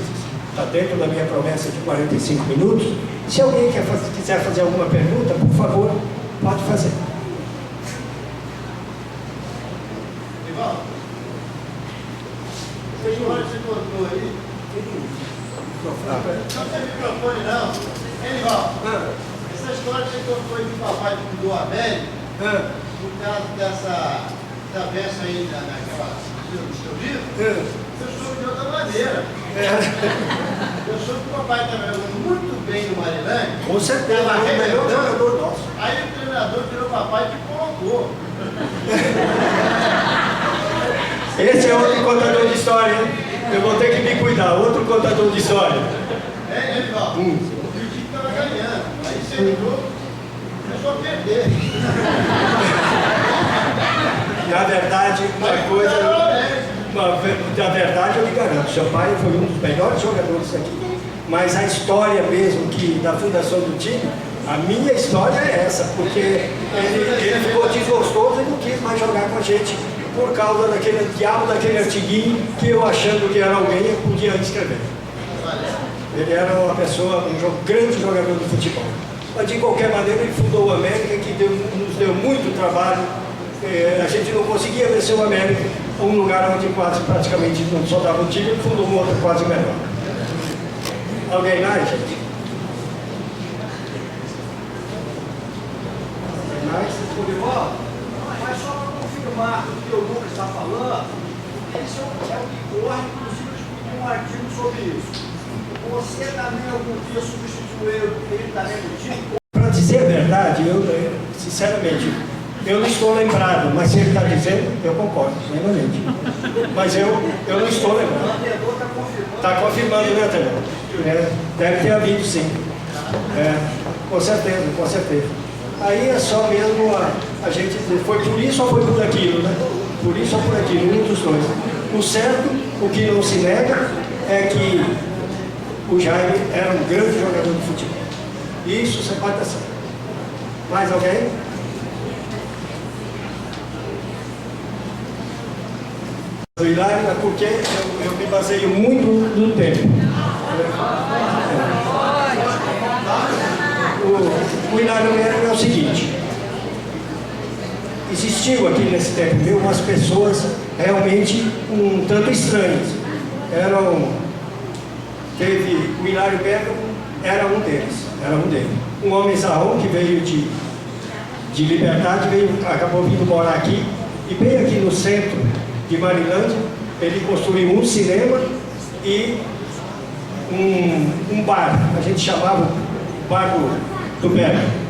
está dentro da minha promessa de 45 minutos. Se alguém quiser fazer alguma pergunta, por favor, pode fazer. Essa história que você contou aí, não tem microfone não. Hein, Ival? Essa história que você contou aí do papai do América, no caso dessa versa aí naquela do seu livro, eu soube de outra maneira. Eu soube que o papai estava jogando muito bem no Marilândia. Com certeza, é o melhor jogador nosso. Aí o treinador tirou o papai e colocou. Esse é outro contador de história, hein? Eu vou ter que me cuidar, outro contador de história. Ival? O time estava ganhando. Aí você entrou, começou a perder. Na verdade, na verdade eu lhe garanto, seu pai foi um dos melhores jogadores aqui. Mas a história mesmo que da fundação do time, a minha história é essa, porque ele ficou desgostoso e não quis mais jogar com a gente por causa daquele diabo, daquele artiguinho que eu, achando que era alguém, eu podia escrever. Ele era uma pessoa, grande jogador de futebol. Mas de qualquer maneira ele fundou o América, que nos deu muito trabalho. A gente não conseguia vencer o América, um lugar onde quase praticamente não só dava um time, ele fundou um outro quase melhor. Alguém mais, gente? Alguém mais? Mas só para confirmar o que o Lucas está falando, esse é o que corre, inclusive eu escrevi um artigo sobre isso. Você também algum dia substituiu ele também no time? Para dizer a verdade, eu, sinceramente, eu não estou lembrado, mas se ele está dizendo, eu concordo, plenamente. Mas eu não estou lembrado. O treinador está confirmando. Está confirmando, né, Tânia? Deve ter havido, sim. Com certeza, com certeza. Aí é só mesmo a gente dizer, foi por isso ou foi por aquilo, né? Por isso ou por aquilo, um dos dois. O certo, o que não se nega, é que o Jaime era um grande jogador de futebol. Isso você pode estar certo. Mais alguém? O Hilário é porque eu me baseio muito no tempo. O Hilário é o seguinte: existiu aqui nesse tempo meu umas pessoas realmente um tanto estranhas. Teve o Hilário Bergamo, era um deles. Um homem sarrão que veio de Liberdade, acabou vindo morar aqui, e bem aqui no centro de Marilândia, ele construiu um cinema e um bar, a gente chamava o bar do Bergamo.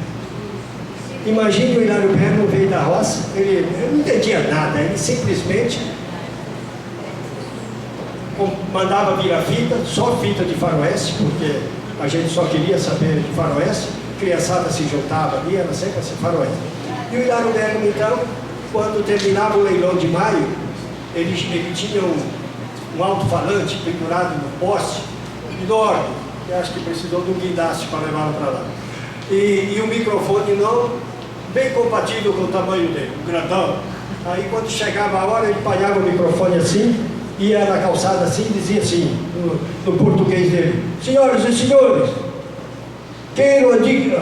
Imagine o Hilário Bergamo veio da roça, ele não entendia nada, ele simplesmente mandava vir a fita, só fita de faroeste, porque a gente só queria saber de faroeste, a criançada se juntava ali, era sempre assim, faroeste. E o Hilário Bergamo, então, quando terminava o leilão de maio, ele tinha um alto-falante pendurado no poste, enorme, que acho que precisou de um guindaste para levá-lo para lá. E o microfone não, bem compatível com o tamanho dele, um grandão. Aí quando chegava a hora, ele palhava o microfone assim, ia na calçada assim, dizia assim, no português dele: senhoras e senhores, queiram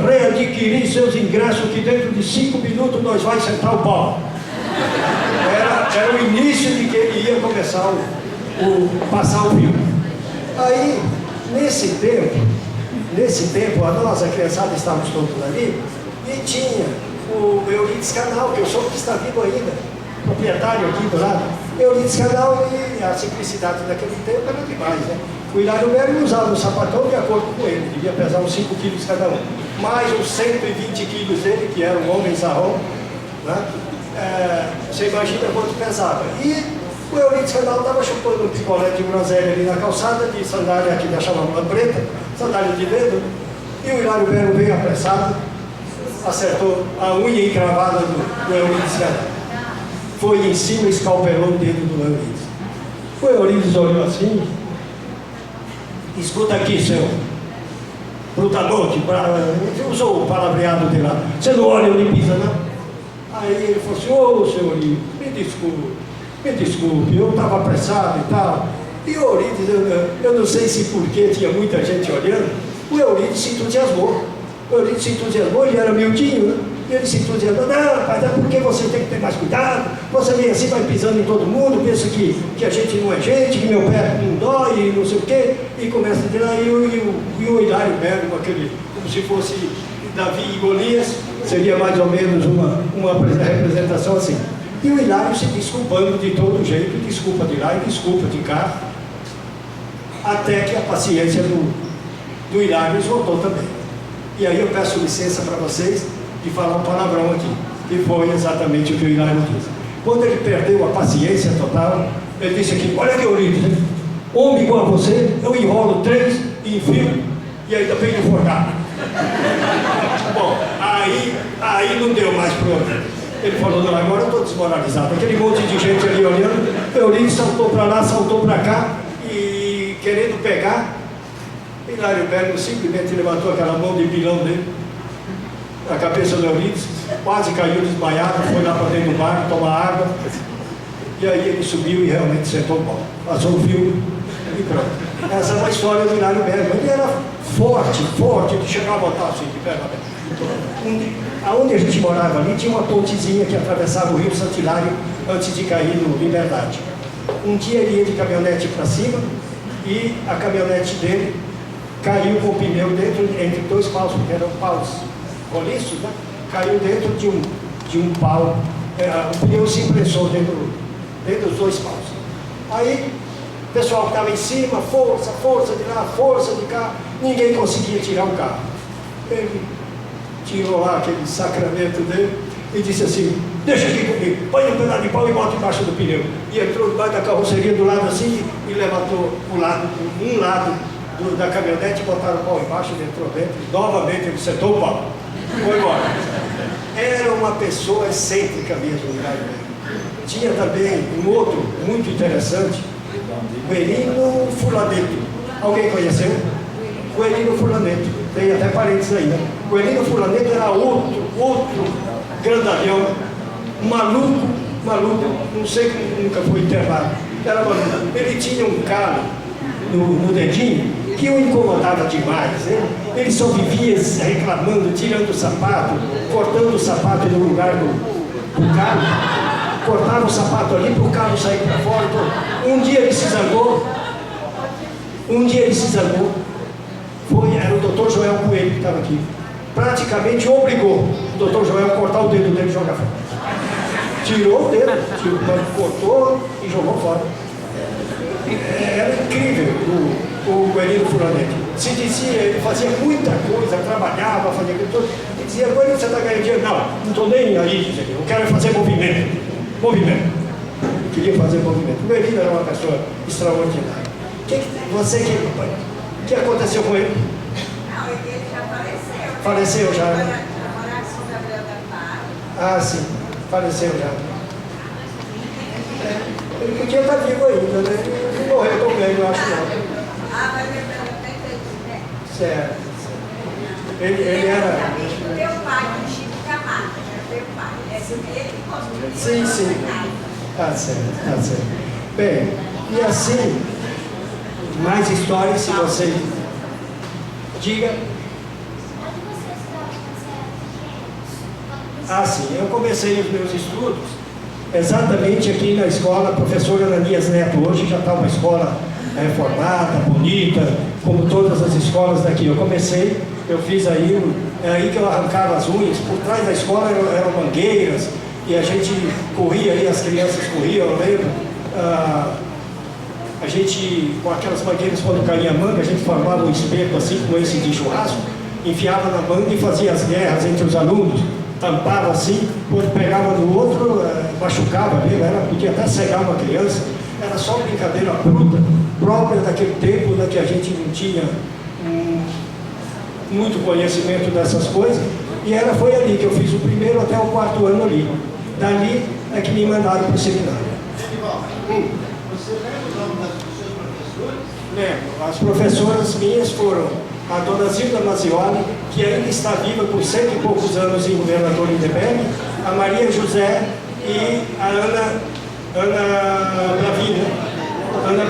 readquirir seus ingressos, que dentro de 5 minutos nós vamos sentar o pau. Era o início de que ele ia começar passar o filme. Aí, nesse tempo, a nossa criançada estávamos todos ali, e tinha o Eurides Canal, que eu soube que está vivo ainda, proprietário aqui do lado. Eurides Canal, e a simplicidade daquele tempo era demais, né? O Hilário Bergamo usava um sapatão de acordo com ele, devia pesar uns 5 quilos cada um, mais uns 120 quilos dele, que era um homem sarrão, né? Você imagina quanto pesava. E o Eurides Canal estava chupando um picolé de groselha ali na calçada, de sandália que deixava uma preta, sandália de dedo, e o Hilário Bergamo veio apressado, acertou a unha encravada do Eurides Canal. Foi em cima e escalpelou o dedo do Eurides. O Eurides olhou assim: escuta aqui, seu brutamonte, usou o palavreado dele lá, você não olha onde pisa, não? Aí ele falou assim: ô, seu Eurides, me desculpe, eu estava apressado e tal. E o Eurides, eu não sei se porque tinha muita gente olhando, o Eurides se entusiasmou. Ele era miudinho, né? Ele se entusiasmou: não, mas é porque você tem que ter mais cuidado, você vem assim, vai pisando em todo mundo, pensa que a gente não é gente, que meu pé não dói, e não sei o quê, e começa a dizer, e o Hilário Bergamo, como se fosse Davi e Golias, seria mais ou menos uma representação assim. E o Hilário se desculpando de todo jeito, desculpa de lá e desculpa de cá, até que a paciência do Hilário esgotou também. E aí eu peço licença para vocês de falar um palavrão aqui, que foi exatamente o que o Hilário disse. Quando ele perdeu a paciência total, ele disse aqui: olha que Eurides, homem igual a você, eu enrolo 3 e enfio, e ainda bem enforcado. Bom, aí não deu mais para outro. Ele falou: não, agora eu estou desmoralizado. Aquele monte de gente ali olhando, Eurides saltou para lá, saltou para cá, e querendo pegar Hilário Bergman simplesmente levantou aquela mão de pilão dele, na cabeça do Euripides, quase caiu desmaiado, foi lá para dentro do bar tomar água, e aí ele subiu e realmente sentou o pau. Passou o filme e pronto. Essa é uma história do Hilário Bergman. Ele era forte, ele chegava a botar assim, de perna aberta. Aonde a gente morava ali, tinha uma pontezinha que atravessava o rio Santilário antes de cair no Liberdade. Um dia ele ia de caminhonete para cima e a caminhonete dele caiu com o pneu dentro, entre dois paus, porque eram paus roliços, né? Caiu dentro de um pau, o pneu se imprensou dentro dos dois paus. Aí, o pessoal que estava em cima, força de lá, força de cá, ninguém conseguia tirar o carro. Ele tirou lá aquele sacramento dele e disse assim: deixa aqui comigo, põe um pedaço de pau e bota embaixo do pneu. E entrou debaixo da carroceria do lado assim e levantou um lado da caminhonete, botaram o pau embaixo, ele entrou dentro, novamente ele sentou o pau, foi embora. Era uma pessoa excêntrica mesmo, né? Tinha também um outro muito interessante, Querino Fulaneto. Alguém conheceu? Querino Fulaneto, tem até parentes aí, né? Querino Fulaneto era outro grandalhão, maluco, não sei como nunca foi enterrado, era maluco. Ele tinha um calo no dedinho que o incomodava demais, né? Ele só vivia reclamando, tirando o sapato, cortando o sapato no lugar do calo, cortava o sapato ali para o calo sair para fora. Um dia ele se zangou, era o Dr. Joel Coelho que estava aqui, praticamente obrigou o Dr. Joel a cortar o dedo dele e jogar fora. Tirou o dedo, cortou e jogou fora. Era incrível o Querino Fulaneto. Se dizia, ele fazia muita coisa, trabalhava, fazia tudo. Ele dizia: agora você está ganhando dinheiro? Não estou nem aí, dizia ele. Eu quero fazer movimento. Queria fazer movimento. O Querino era uma pessoa extraordinária. O que aconteceu com ele? Não, ele já faleceu. Faleceu já, né? Namorado com o Gabriel da Paz. Ah, sim. Faleceu já. Ele podia estar vivo ainda, né? Ele não morreu também, eu acho não. Ah, mas ele também fez, né? Certo. Ele era... Meu pai, o Chico Camargo, era meu pai. Ele que construiu. Sim. Tá certo. Bem, e assim, mais histórias, se você... Diga. Ah, sim. Eu comecei os meus estudos exatamente aqui na escola Professor Ananias Neto. Hoje já está uma escola reformada, bonita, como todas as escolas daqui. Eu fiz aí, é aí que eu arrancava as unhas. Por trás da escola eram mangueiras, e a gente corria aí, as crianças corriam, eu lembro. A gente, com aquelas mangueiras, quando caía a manga, a gente formava um espeto assim, com esse de churrasco, enfiava na manga e fazia as guerras entre os alunos, tampava assim, quando pegava no outro, machucava mesmo, podia até cegar uma criança. Era só brincadeira bruta, própria daquele tempo, que a gente não tinha muito conhecimento dessas coisas, e foi ali que eu fiz o primeiro até o 4º ano ali. Dali é que me mandaram para o seminário. Você lembra o nome das seus professores? Lembro. As professoras minhas foram a dona Zilda Mazioli, que ainda está viva por 100 e poucos anos em Governador Lindenberg, a Maria José e a Ana Bravina. A Ana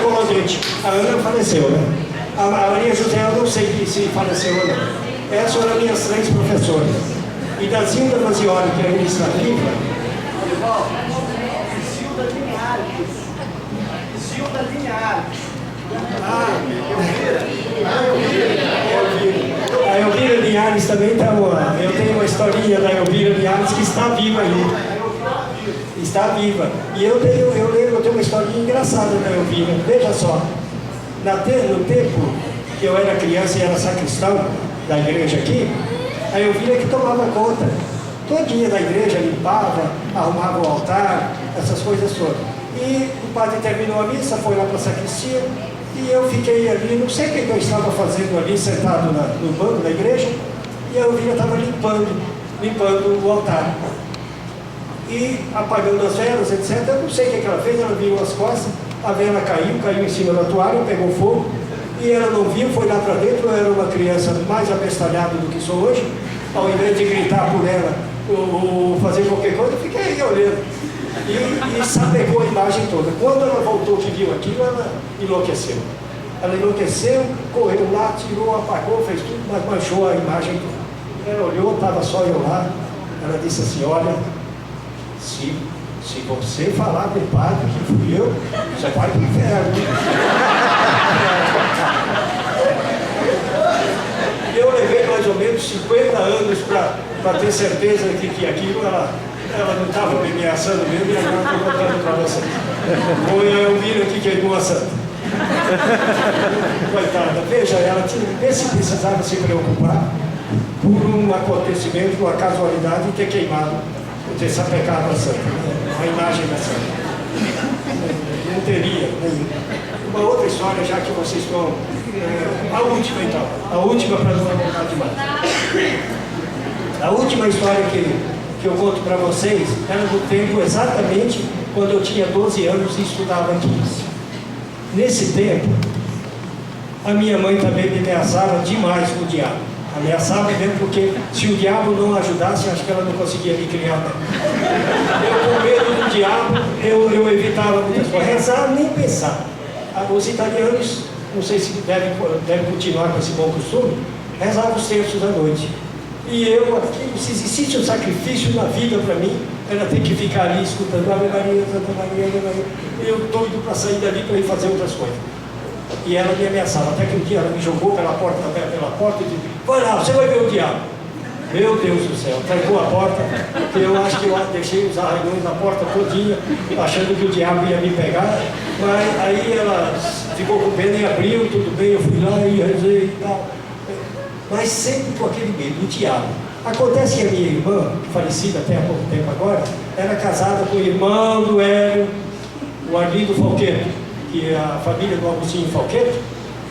Colodete. A Ana faleceu, né? A Maria José, eu não sei se faleceu ou não. Essas foram minhas 3 professoras. E da Zilda Mazioli, que ainda está viva. Zilda Linhares. A Elvira Linhares também está. Eu tenho uma historinha da Elvira Linhares que está viva ainda. Está viva. E eu tenho uma historinha engraçada da Elvira. Veja só. No tempo que eu era criança e era sacristão da igreja aqui, a Elvira que tomava conta. Todo dia da igreja limpava, arrumava o altar, essas coisas todas. E o padre terminou a missa, foi lá para a sacristia, e eu fiquei ali, não sei o que eu estava fazendo ali, sentado no banco da igreja, e a Elvira estava limpando o altar. E apagando as velas, etc. Eu não sei o que ela fez, ela virou as costas, A vela caiu em cima da toalha, pegou fogo, e ela não viu, foi lá para dentro. Eu era uma criança mais abestalhada do que sou hoje. Ao invés de gritar por ela ou fazer qualquer coisa, eu fiquei aí olhando. E sapecou a imagem toda. Quando ela voltou que viu aquilo, ela enlouqueceu. Ela enlouqueceu, correu lá, tirou, apagou, fez tudo, mas manchou a imagem toda. Ela olhou, estava só eu lá. Ela disse assim: olha, se você falar com o padre que fui eu, você vai para o inferno. Eu levei mais ou menos 50 anos para ter certeza que aquilo ela não estava me ameaçando mesmo, e agora estou contando para vocês. Foi a Elvira que queimou a santa. Coitada, veja, ela vê se precisava se preocupar por um acontecimento, uma casualidade, de ter queimado, ter sapecado a santa, a imagem da santa. Não teria nenhum. Uma outra história, já que vocês estão... a última então, a última para não alongar demais. A última história que eu conto para vocês era do tempo exatamente quando eu tinha 12 anos e estudava 15. Nesse tempo, a minha mãe também me ameaçava demais com o diabo. Ameaçava mesmo porque se o diabo não ajudasse, acho que ela não conseguia me criar. Eu, com medo do diabo, eu evitava muitas coisas. Rezar, nem pensar. Os italianos, não sei se devem continuar com esse bom costume, rezavam os terços à noite. E eu, se existisse um sacrifício na vida para mim, era ter que ficar ali escutando Ave Maria, Santa Maria, Ave Maria. Eu doido para sair dali para ir fazer outras coisas. E ela me ameaçava, até que um dia ela me jogou pela porta e disse: vai lá, você vai ver o diabo. Meu Deus do céu, trancou a porta, eu acho que eu deixei os arranhões na porta todinha, achando que o diabo ia me pegar, mas aí ela ficou com pena e abriu, tudo bem, eu fui lá e rezei e tal. Mas sempre com aquele medo, o diabo. Acontece que a minha irmã, falecida até há pouco tempo agora, era casada com o irmão do Hélio, o Arlindo Falqueto, que é a família do Agostinho Falqueto.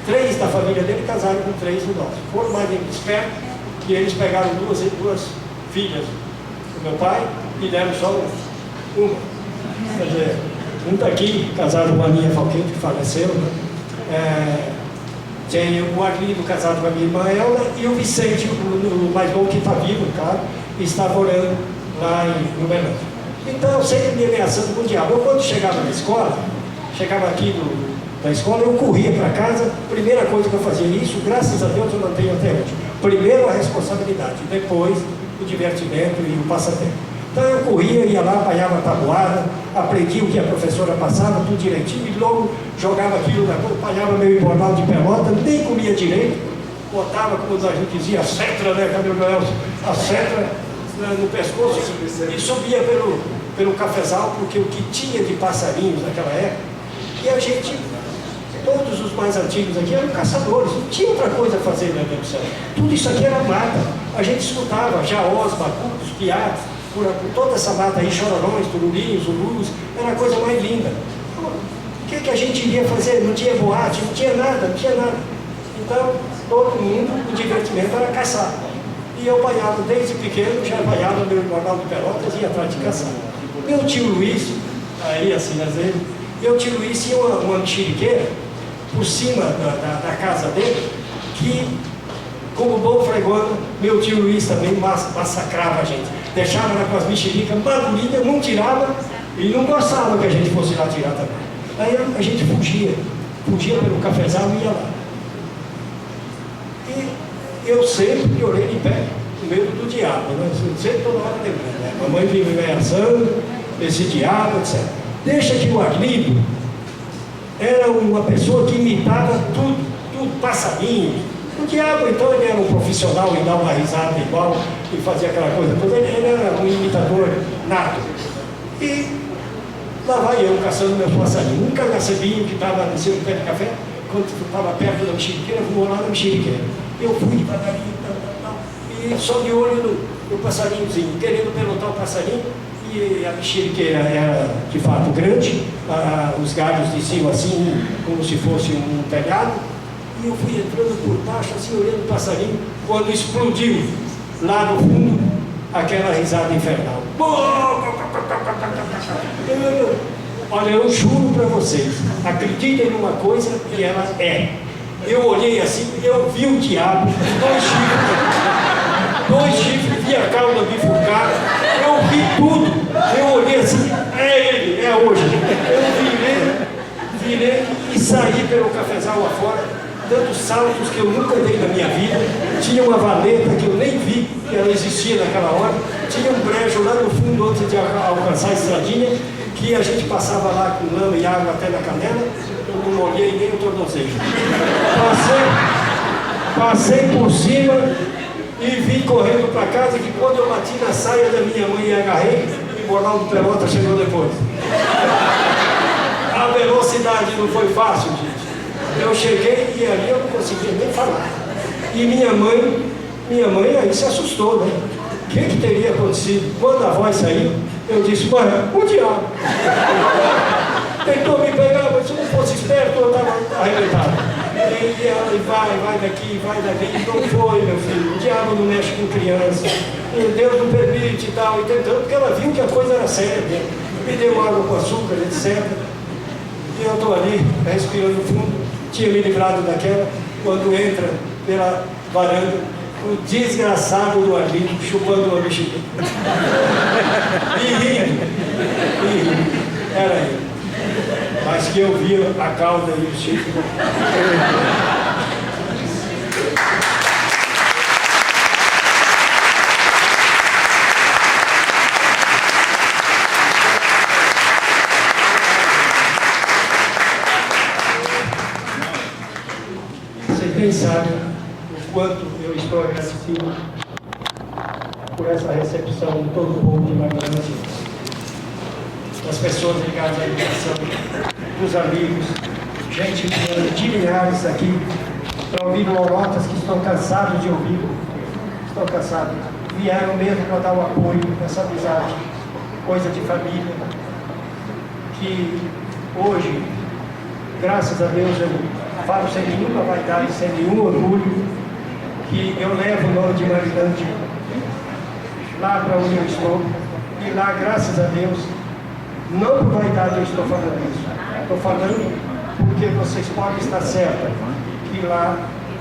3 da família dele casaram com 3 do nosso. Foram mais espertos, que eles pegaram duas filhas do meu pai e deram só uma. Quer dizer, um está aqui, casado com a minha Falqueto, que faleceu, né? Tem o Arlindo casado com a minha irmã Elda e o Vicente, o mais novo, que está vivo, claro, está morando lá em Uberlândia. Então, sempre me ameaçando com o diabo. Eu, quando chegava na escola, chegava aqui da escola, eu corria para casa. Primeira coisa que eu fazia, isso, graças a Deus, eu mantenho até hoje. Primeiro a responsabilidade, depois o divertimento e o passatempo. Então eu corria, ia lá, apanhava a tabuada, aprendia o que a professora passava, tudo direitinho, e logo jogava aquilo na boca, apanhava meu embornal de pelota, nem comia direito, botava, como a gente dizia, a cetra, né, Camilo Noel, a cetra no pescoço e subia pelo cafezal, porque o que tinha de passarinhos naquela época, e a gente, todos os mais antigos aqui eram caçadores, não tinha outra coisa a fazer, meu Deus do céu. Tudo isso aqui era mata, a gente escutava jaós, bacucos, piados, por toda essa mata aí, chororões, turulinhos, urus, era a coisa mais linda. O que a gente iria fazer? Não tinha boate, não tinha nada, não tinha nada. Então, todo mundo, o divertimento era caçar. E eu banhava, desde pequeno, já banhava meu jornal de pelotas e ia atrás de caçar. Meu tio Luiz, aí assim, às vezes, meu tio Luiz tinha uma mexeriqueira por cima da casa dele, que, como bom freguano, meu tio Luiz também massacrava a gente. Deixava ela com as mexericas madurinhas, não tirava e não gostava que a gente fosse lá tirar também. Aí a gente fugia pelo cafezal e ia lá. E eu sempre orei de pé, com medo do diabo, né? Sempre toda hora lembrando, né? Mamãe vinha me ameaçando, esse diabo, etc. Deixa que o Arlindo era uma pessoa que imitava tudo, passarinho. O diabo, então, ele era um profissional em dar uma risada igual e fazia aquela coisa toda. Ele era um imitador nato. E lá vai eu caçando meus passarinhos. Um cangacebinho que estava no seu pé de café, quando estava perto da mexeriqueira, voou lá na mexeriqueira. Eu fui devagarinho, e só de olho no passarinhozinho, querendo pelotar o passarinho. E a mexeriqueira era de fato grande, os galhos desciam assim, como se fosse um telhado. E eu fui entrando por baixo, assim, olhando o passarinho, quando explodiu lá no fundo aquela risada infernal. Olha, eu juro para vocês, acreditem numa coisa que ela é. Eu olhei assim, eu vi o diabo, dois chifres, vi a cauda bifurcada, eu vi tudo. Eu olhei assim, é ele, é hoje. Eu virei e saí pelo cafezal afora, dando saltos que eu nunca dei na minha vida. Tinha uma valeta que eu nem vi que ela existia naquela hora. Tinha um brejo lá no fundo antes de alcançar a estradinha, que a gente passava lá com lama e água até na canela. Eu não molhei nem o tornozelo. Passei por cima e vim correndo para casa, que quando eu bati na saia da minha mãe e agarrei, e o Bornal do Pelota chegou depois. A velocidade não foi fácil, gente. Eu cheguei e ali eu não conseguia nem falar. E minha mãe aí se assustou, né? O que teria acontecido? Quando a voz saiu, eu disse, mãe, o diabo. Tentou me pegar, mas se eu não fosse esperto, eu estava arrebentado. E ela vai daqui, vai dali. Não foi, meu filho. O diabo não mexe com criança. E Deus não permite e tal. E tentando, porque ela viu que a coisa era séria. Me deu água com açúcar, etc. E eu estou ali, respirando fundo. Tinha me livrado daquela. Quando entra pela varanda, o desgraçado do Arlindo chupando uma bexiga. E rindo. Era ele. Mas que eu via a cauda e o chifre. Vocês bem sabem o quanto eu estou agradecido por essa recepção de todo o povo de Magalhães, das pessoas ligadas à educação, dos amigos, gente de milhares aqui, para ouvir lorotas que estão cansados de ouvir, estão cansados. Vieram mesmo para dar o apoio, essa amizade, coisa de família, que hoje, graças a Deus, eu falo sem nenhuma vaidade, sem nenhum orgulho, que eu levo o nome de Marilândia lá para onde eu estou, e lá, graças a Deus, não por vaidade eu estou falando isso. Estou falando porque vocês podem estar certos que lá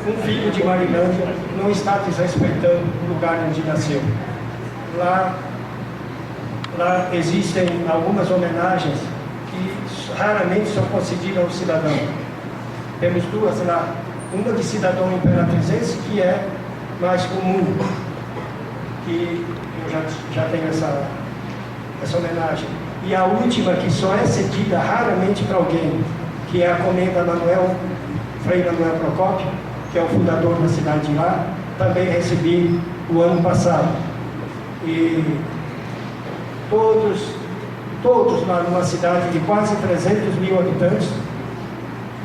um filho de Marilândia não está desrespeitando o lugar onde nasceu. Lá existem algumas homenagens que raramente são concedidas ao cidadão. Temos duas lá. Uma de cidadão imperatrizense, que é mais comum, que eu já tenho essa homenagem. E a última, que só é cedida raramente para alguém, que é a comenda Frei Manuel Procópio, que é o fundador da cidade de lá, também recebi o ano passado. E todos lá numa cidade de quase 300 mil habitantes,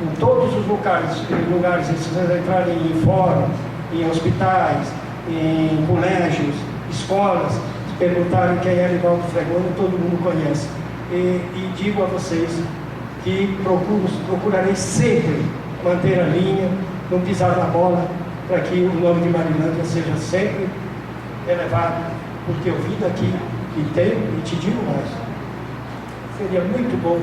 em todos os lugares, se vocês entrarem em fórum, em hospitais, em colégios, escolas, perguntarem quem é Arivaldo Fregoni, todo mundo conhece. E digo a vocês que procurarei sempre manter a linha, não pisar na bola, para que o nome de Marilândia seja sempre elevado, porque eu vim daqui e tenho, e te digo mais, seria muito bom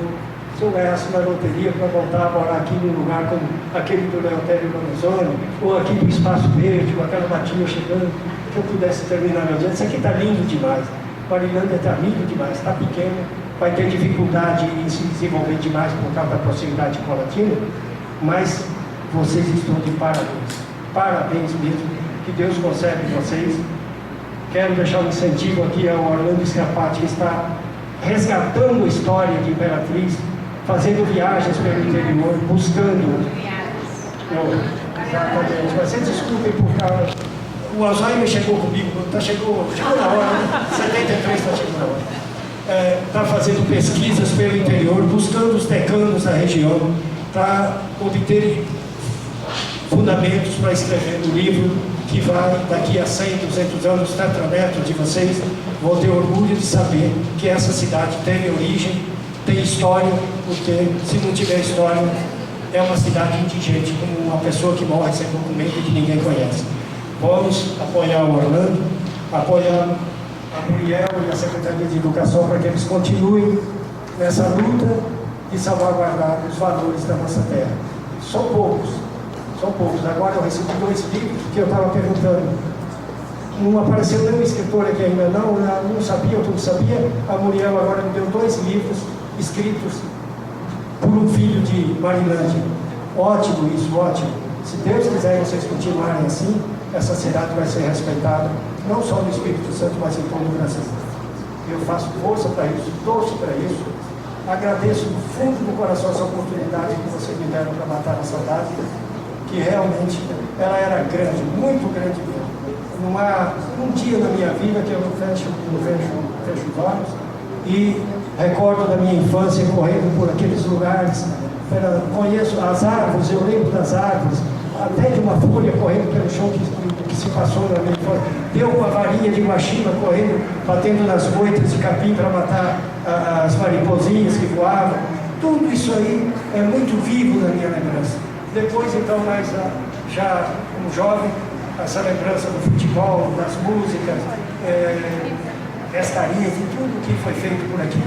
se eu ganhasse uma loteria para voltar a morar aqui num lugar como aquele do Leotério Manzoni, ou aqui do Espaço Verde, com aquela matinha chegando, que eu pudesse terminar meu dia. Isso aqui está lindo demais. Marilândia está lindo demais, está pequeno, vai ter dificuldade em se desenvolver demais por causa da proximidade com a Colatina, mas vocês estão de parabéns. Parabéns mesmo, que Deus conserve vocês. Quero deixar um incentivo aqui ao Orlando Scarpati, que está resgatando a história de Imperatriz, fazendo viagens pelo interior, buscando. Exatamente, mas vocês desculpem por causa. O Alzheimer chegou comigo, chegou na hora, né? 73 está chegando na hora. Está fazendo pesquisas pelo interior, buscando os decanos da região, para obter fundamentos para escrever um livro que vai, daqui a 100, 200 anos, tetranetos de vocês vão ter orgulho de saber que essa cidade tem origem, tem história, porque se não tiver história, é uma cidade indigente, como uma pessoa que morre sem documento e que ninguém conhece. Vamos apoiar o Orlando, apoiar a Muriel e a Secretaria de Educação para que eles continuem nessa luta de salvaguardar os valores da nossa terra. São poucos. Agora eu recebi 2 livros que eu estava perguntando. Não apareceu nenhum escritor aqui ainda não, eu não sabia, outro não sabia. A Muriel agora me deu 2 livros escritos por um filho de Marilândia. Ótimo isso, ótimo. Se Deus quiser vocês continuarem assim, essa cidade vai ser respeitada, não só no Espírito Santo, mas em todo o Brasil. Eu faço força para isso, torço para isso. Agradeço do fundo do coração essa oportunidade que vocês me deram para matar a saudade, que realmente ela era grande, muito grande mesmo. Não há um dia na minha vida que eu não fecho os olhos e recordo da minha infância correndo por aqueles lugares. Conheço as árvores, eu lembro das árvores, até de uma folha correndo pelo chão que se passou na minha infância. Deu uma varinha de machina correndo, batendo nas moitas de capim para matar as mariposinhas que voavam. Tudo isso aí é muito vivo na minha lembrança. Depois, então, mais já como jovem, essa lembrança do futebol, das músicas, pescarias e tudo que foi feito por aqui.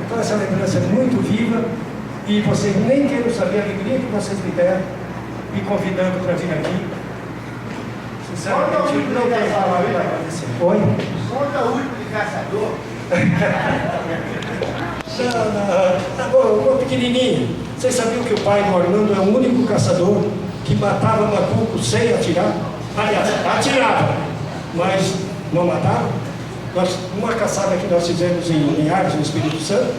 Então, essa lembrança é muito viva e vocês nem querem saber a alegria que vocês me deram me convidando para vir aqui. Sinceramente, eu não tenho palavra para agradecer. Oi? Conta único de caçador. Não, pequenininho. Vocês sabiam que o pai do Orlando é o único caçador que matava macuco sem atirar? Aliás, atirava, mas não matava. Uma caçada que nós fizemos em Linhares, no Espírito Santo,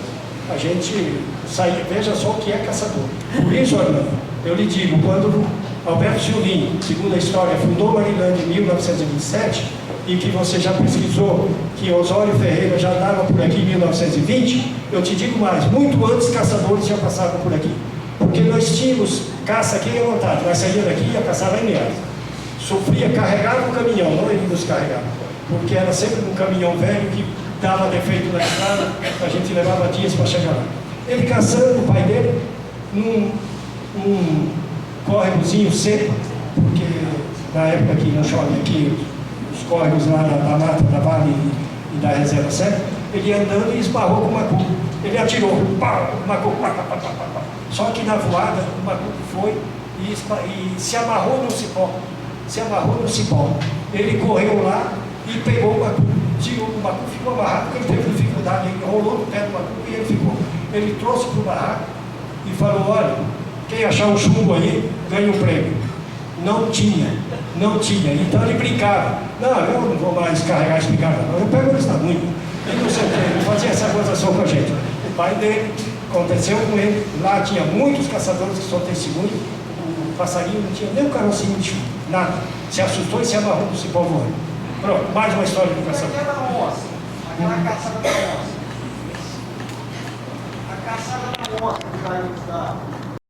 a gente saiu, veja só o que é caçador. Por isso, Orlando, eu lhe digo, quando Alberto Ciolin, segundo a história, fundou Marilândia em 1927, e que você já pesquisou que Osório Ferreira já andava por aqui em 1920, eu te digo mais, muito antes caçadores já passavam por aqui. Porque nós tínhamos caça aqui à vontade, nós saíamos daqui e ia caçar lá em Linhares. Sofria, carregava o caminhão, não ele nos carregava, porque era sempre um caminhão velho que dava defeito na estrada, a gente levava dias para chegar lá. Ele caçando, o pai dele, num córregozinho seco, porque na época que não chove aqui, os córregos lá da mata, da vale e da reserva seca, ele andando e esbarrou com o macuco. Ele atirou, pá, o macuco, pá, pá, pá, pá, pá. Só que na voada, o macuco foi e se amarrou no cipó. Ele correu lá e pegou o macuco. O macuco ficou amarrado porque ele teve dificuldade, ele rolou no pé do macuco e ele ficou. Ele trouxe para o barraco e falou, olha, quem achar um chumbo aí, ganha um prêmio. Não tinha. Então ele brincava. Não, eu não vou mais carregar esse picado, não. Eu pego eles na unha. Ele não sei o que, ele fazia essa gozação com a gente. O pai dele, aconteceu com ele, lá tinha muitos caçadores que só tem segundo, o passarinho não tinha nem o carocinho de chumbo, nada. Se assustou e se amarrou no cipó voando. Pronto, mais uma história de caçador. Aquela caçada da onça. A caçada da onça que saiu da...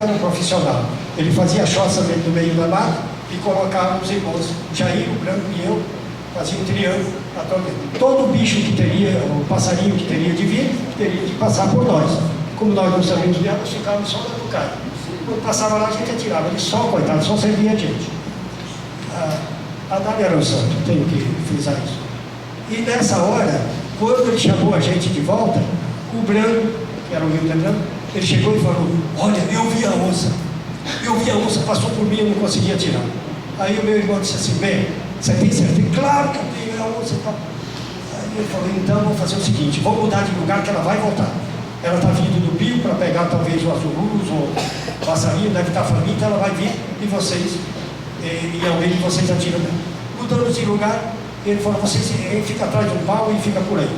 Era um profissional. Ele fazia a choça dentro do meio da mata e colocava os irmãos Jair, o Branco e eu, fazia um triângulo atualmente. Todo bicho que teria, o passarinho que teria de vir, teria de passar por nós. Como nós não sabíamos ver, nós ficávamos só na cara. Quando passava lá, a gente atirava. Ele só, coitado, só servia a gente. A Dália era o santo, tenho que frisar isso. E nessa hora, quando ele chamou a gente de volta, o Branco, que era o Rio de Branco, ele chegou e falou, olha, eu vi a onça, passou por mim e eu não conseguia tirar. Aí o meu irmão disse assim, bem, você tem certeza? Claro que eu tenho, a onça. Aí ele falou, então vamos fazer o seguinte, vamos mudar de lugar que ela vai voltar. Ela está vindo do Pio para pegar talvez o azulus ou o passarinho, deve estar faminta, ela vai vir e vocês, e alguém de vocês atira dela. Mudamos de lugar, ele falou, vocês fica atrás de um pau e fica por aí.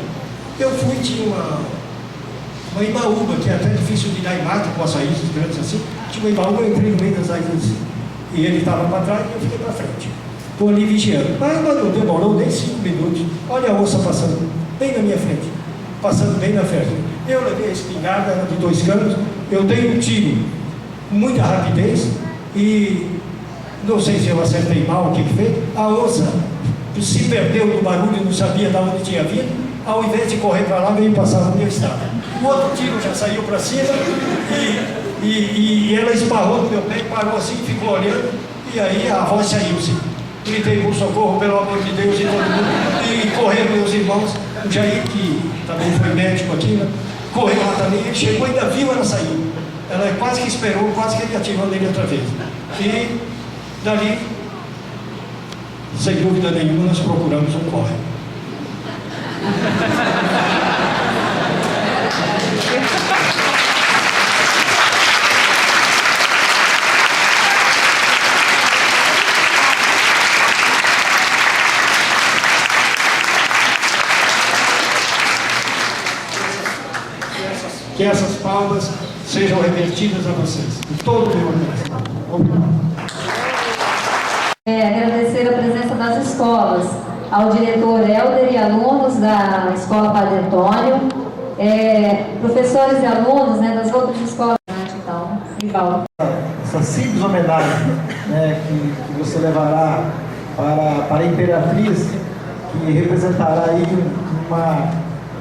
Eu fui, tinha uma imaúba, que é até difícil de dar em mata com açaí grandes assim. Tinha uma imaúba, eu entrei no meio das árvores e ele estava para trás e eu fiquei para frente. Estou ali vigiando. Mas não demorou nem 5 minutos. Olha a onça passando bem na minha frente. Passando bem na frente. Eu levei a espingarda, era de 2 canos. Eu dei um tiro com muita rapidez e não sei se eu acertei mal o que fez. A onça se perdeu no barulho, não sabia de onde tinha vindo. Ao invés de correr para lá, veio passar onde eu estava. O outro tiro já saiu para cima e ela esbarrou no meu pé, parou assim, ficou olhando, e aí a voz saiu-se. Gritei por socorro, pelo amor de Deus, e todo mundo. E correram meus irmãos, o Jair, que também foi médico aqui, né? correu lá também, chegou ainda viu ela sair. Ela quase que esperou, quase que ele ativou nele outra vez. E dali, sem dúvida nenhuma, nós procuramos um córrego. Que essas palmas sejam revertidas a vocês, de todo o meu coração. Obrigado. Agradecer a presença das escolas, ao diretor Helder e alunos da Escola Padre Antônio, professores e alunos, né, das outras escolas. Então, Rivaldo. Essa simples homenagem, né, que você levará para a Imperatriz, que representará aí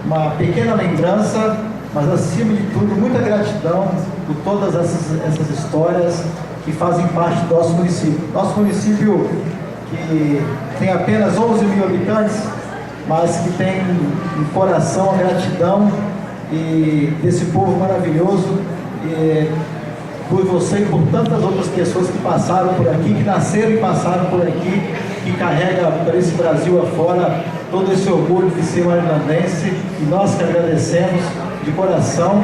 uma pequena lembrança, mas acima de tudo, muita gratidão por todas essas histórias que fazem parte do nosso município. Nosso município que tem apenas 11 mil habitantes, mas que tem um coração, a gratidão desse povo maravilhoso, por você e por tantas outras pessoas que passaram por aqui, que nasceram e passaram por aqui, que carrega por esse Brasil afora todo esse orgulho de ser marinandense, e nós que agradecemos de coração,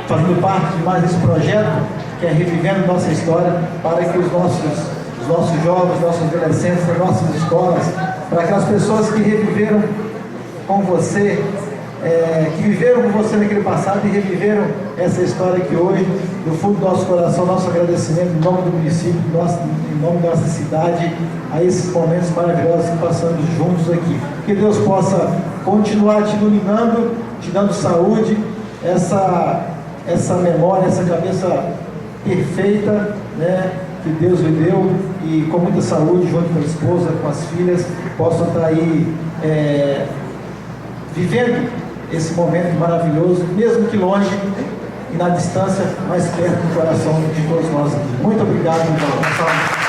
fazendo parte de mais esse projeto, que é Revivendo Nossa História, para que os nossos jovens, nossos adolescentes, as nossas escolas, para aquelas pessoas que reviveram com você, que viveram com você naquele passado e reviveram essa história que hoje, no fundo do nosso coração, nosso agradecimento em nome do município, em nome da nossa cidade, a esses momentos maravilhosos que passamos juntos aqui. Que Deus possa continuar te iluminando, te dando saúde, essa memória, essa cabeça perfeita, né, que Deus lhe deu, e com muita saúde, junto com a esposa, com as filhas, possam estar aí vivendo esse momento maravilhoso, mesmo que longe e na distância, mais perto do coração de todos nós aqui. Muito obrigado, então.